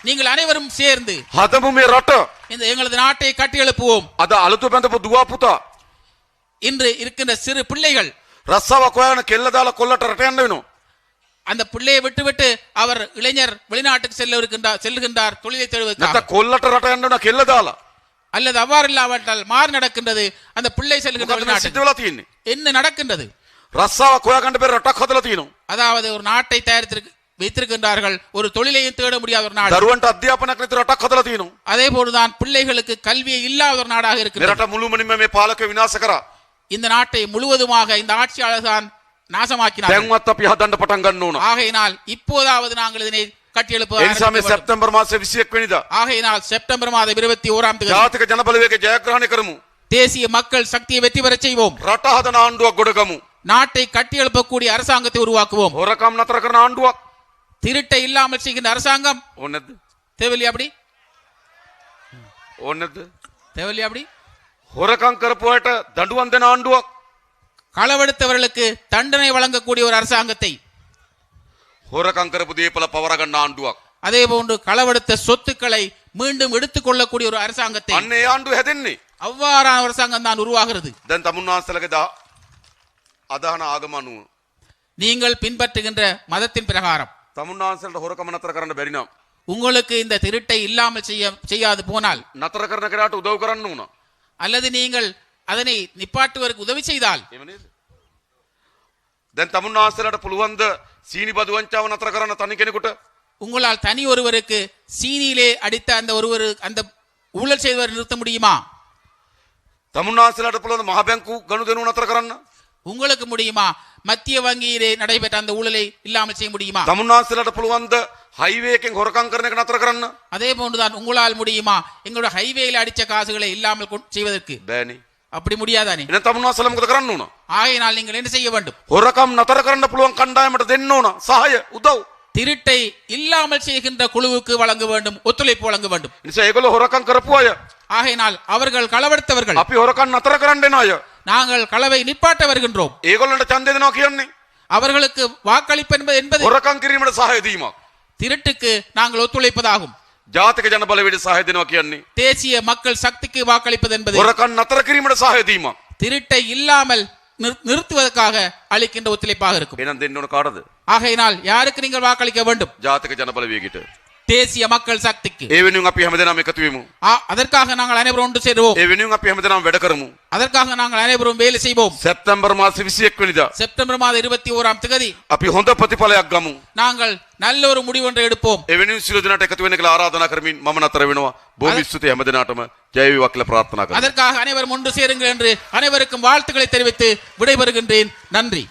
நீங்கள் அனைவரும் சேர்ந்து හදමු මේ රට. இந்த எங்களது நாட்டை கட்டி எழுப்புவோம். අද අලුත බඳපු දුවා පුතා இன்று இருக்கின்ற சிறு பிள்ளைகள் රස්සාවක් හොයාගෙන කෙල්ල දාලා කොල්ලට රට යන්න වෙනවා. அந்த பிள்ளையை விட்டுவிட்டு அவர் இளைஞர் வெளிநாட்டுக்கு செல்லுகின்றார் தொழிலை தேடுவதற்காக. නැත්නම් කොල්ලට රට යන්න වෙනවා කෙල්ල දාලා. அல்லது அவ்வாறு இல்லாவிட்டால் மாறு நடக்கின்றது. அந்த பிள்ளை செல்கின்ற මොකද මේ සිද්ධ வெளிநாட்டுக்கு වෙලා තියෙන්නේ? என்ன நடக்கின்றது? රස්සාවක් හොයාගන්න බැරි රටක් හදලා තියෙනවා. அதாவது ஒரு நாட்டை வைத்திருக்கின்றார்கள், ஒரு தொழிலையும் தேட முடியாத ஒரு நாடு. දරුවන්ට අධ්‍යාපනයක් නැති රටක් හදලා තියෙනවා. அதே போலதான் பிள்ளைகளுக்கு கல்வியை இல்லாத ஒரு நாடாக මේ இருக்கிறது. රට මුළුමනින්ම මේ පාලකයෝ විනාශ කරා. இந்த நாட்டை முழுவதுமாக இந்த ஆட்சியாளர் தான் நாசமாக்கினார். දැන්වත් අපි හදන්න පටන් ගන්න ඕන. ஆகையினால் இப்போதாவது நாங்கள் இதனை கட்டியெழுப்ப ඒ නිසා මේ ஆரம்பிக்க வேண்டும். සැප්තැම්බර් මාසේ 21 වෙනිදා ஆகையினால் செப்டம்பர் மாதம் 21ஆம் தேதி ජාතික ජනබලවේගය ජයග්‍රහණය කරමු. தேசிய மக்கள் சக்தியை வெற்றி பெறச் செய்வோம். රට හදන ආණ්ඩුවක් ගොඩගමු. நாட்டை கட்டியெழுப்பக்கூடிய அரசாங்கத்தை உருவாக்குவோம். හොරකම් නතර කරන ආණ්ඩුවක් திருட்டை இல்லாமல் செய்கின்ற அரசாங்கம் ඕනේ නැද්ද? தேவையில்லை. அப்படி ඕනේ නැද්ද? தேவையில்லை. அப்படி හොරකම් කරපු අයට දඬුවම් දෙන ආණ්ඩුවක් களவெடுத்தவர்களுக்கு தண்டனை வழங்கக்கூடிய ஒரு அரசாங்கத்தை, හොරකම් කරපු දේපල පවර ගන්න ආණ්ඩුවක්. அதே போன்று களவெடுத்த சொத்துக்களை மீண்டும் எடுத்துக் கொள்ளக்கூடிய ஒரு அரசாங்கத்தை, අන්න ඒ ආණ්ඩුව හැදෙන්නේ. அவ்வாறான அரசாங்கம் தான் உருவாகிறது. දැන් තමුන්වහන්සේලගේ අදහන ආගම අනුව நீங்கள் பின்பற்றுகின்ற மதத்தின் பிரகாரம் තමුන්වහන්සේලට හොරකම නතර කරන්න බැරි නම් உங்களுக்கு இந்த திருட்டை இல்லாமல் செய்யாது போனால், නතර කරන කෙනාට උදව් කරන්න ඕන. அல்லது நீங்கள் அதனை நிப்பாட்டுவதற்கு உதவி செய்தால், එහෙම නේද? දැන් තමුන්වහන්සේලට පුළුවන් ද සීනි බදු වංචාව නතර කරන්න තනි කෙනෙකුට? உங்களால் தனி ஒருவருக்கு சீனியிலே அடித்த அந்த ஊழல் செய்தவர் நிறுத்த முடியுமா? තමුන්වහන්සේලට පුළුවන් මහ බැංකු ගනුදෙනු නතර කරන්න? உங்களுக்கு முடியுமா? மத்திய வங்கியிலே நடைபெற்ற அந்த ஊழலை இல்லாமல் செய்ய முடியுமா? තමුන්වහන්සේලට පුළුවන් ද හයිවේ එකෙන් හොරකම් කරන එක නතර කරන්න? அதே போன்றுதான் உங்களால் முடியுமா எங்களுடைய ஹைவேல அடிச்ச காசுகளை இல்லாமல் செய்வதற்கு? බෑනේ. அப்படி முடியாதானே? එහෙනම් තමුන්වහන්සේලා මොකද කරන්න ඕන? ஆகையினால் நீங்கள் என்ன செய்ய வேண்டும்? හොරකම් නතර කරන්න පුළුවන් කණ්ඩායමට දෙන්න ඕන සහාය උදව්. திருட்டை இல்லாமல் செய்கின்ற குழுவுக்கு வழங்க வேண்டும், ஒத்துழைப்பு வழங்க வேண்டும். නිසා ඒගොල්ලෝ හොරකම් කරපු අය ஆகையினால் அவர்கள் களவெடுத்தவர்கள், අපි හොරකම් නතර කරන්න එන අය நாங்கள் களவை நிப்பாட்ட வருகின்றோம். ඒගොල්ලන්ට ඡන්දය දෙනවා කියන්නේ அவர்களுக்கு வாக்களிப்பு என்பது හොරකම් කිරීමට සහාය දීමක්. திருட்டுக்கு நாங்கள் ஒத்துழைப்பதாகும். ජාතික ජන බලවේගයට සහාය දෙනවා කියන්නේ தேசிய மக்கள் சக்திக்கு வாக்களிப்பது என்பது හොරකම් නතර කිරීමට සහාය දීමක්. திருட்டை இல்லாமல் நிறுத்துவதற்காக அளிக்கின்ற ஒத்துழைப்பாக இருக்கும். එහෙනම් දෙන්න ඕන කාටද? ஆகையினால் யாருக்கு நீங்கள் வாக்களிக்க வேண்டும்? ජාතික ජන බලවේගයට. தேசிய மக்கள் சக்திக்கு. ඒ වෙනුවෙන් අපි හැමදෙනාම එකතු වෙමු. அதற்காக நாங்கள் அனைவரும் ஒன்று சேருவோம். ඒ වෙනුවෙන් අපි හැමදෙනාම වැඩ කරමු. அதற்காக நாங்கள் அனைவரும் வேலை செய்வோம். සැප්තැම්බර් මාස 21 වෙනිදා செப்டம்பர் மாதம் 21ஆம் தேதி අපි හොඳ ප්‍රතිඵලයක් ගමු. நாங்கள் நல்ல ஒரு முடிவு ஒன்றை எடுப்போம். ඒ වෙනුවෙන් සියලු දෙනාට එකතු වෙන්න කියලා ආරාධනා කරමින් මම නතර වෙනවා. බොහොම ස්තුතියි හැමදෙනාටම ජය වේවා කියලා ප්‍රාර්ථනා කරනවා. அதற்காக அனைவரும் ஒன்று சேருங்கள் என்று அனைவருக்கும் வாழ்த்துக்களை தெரிவித்து விடைபெறுகின்றேன். நன்றி.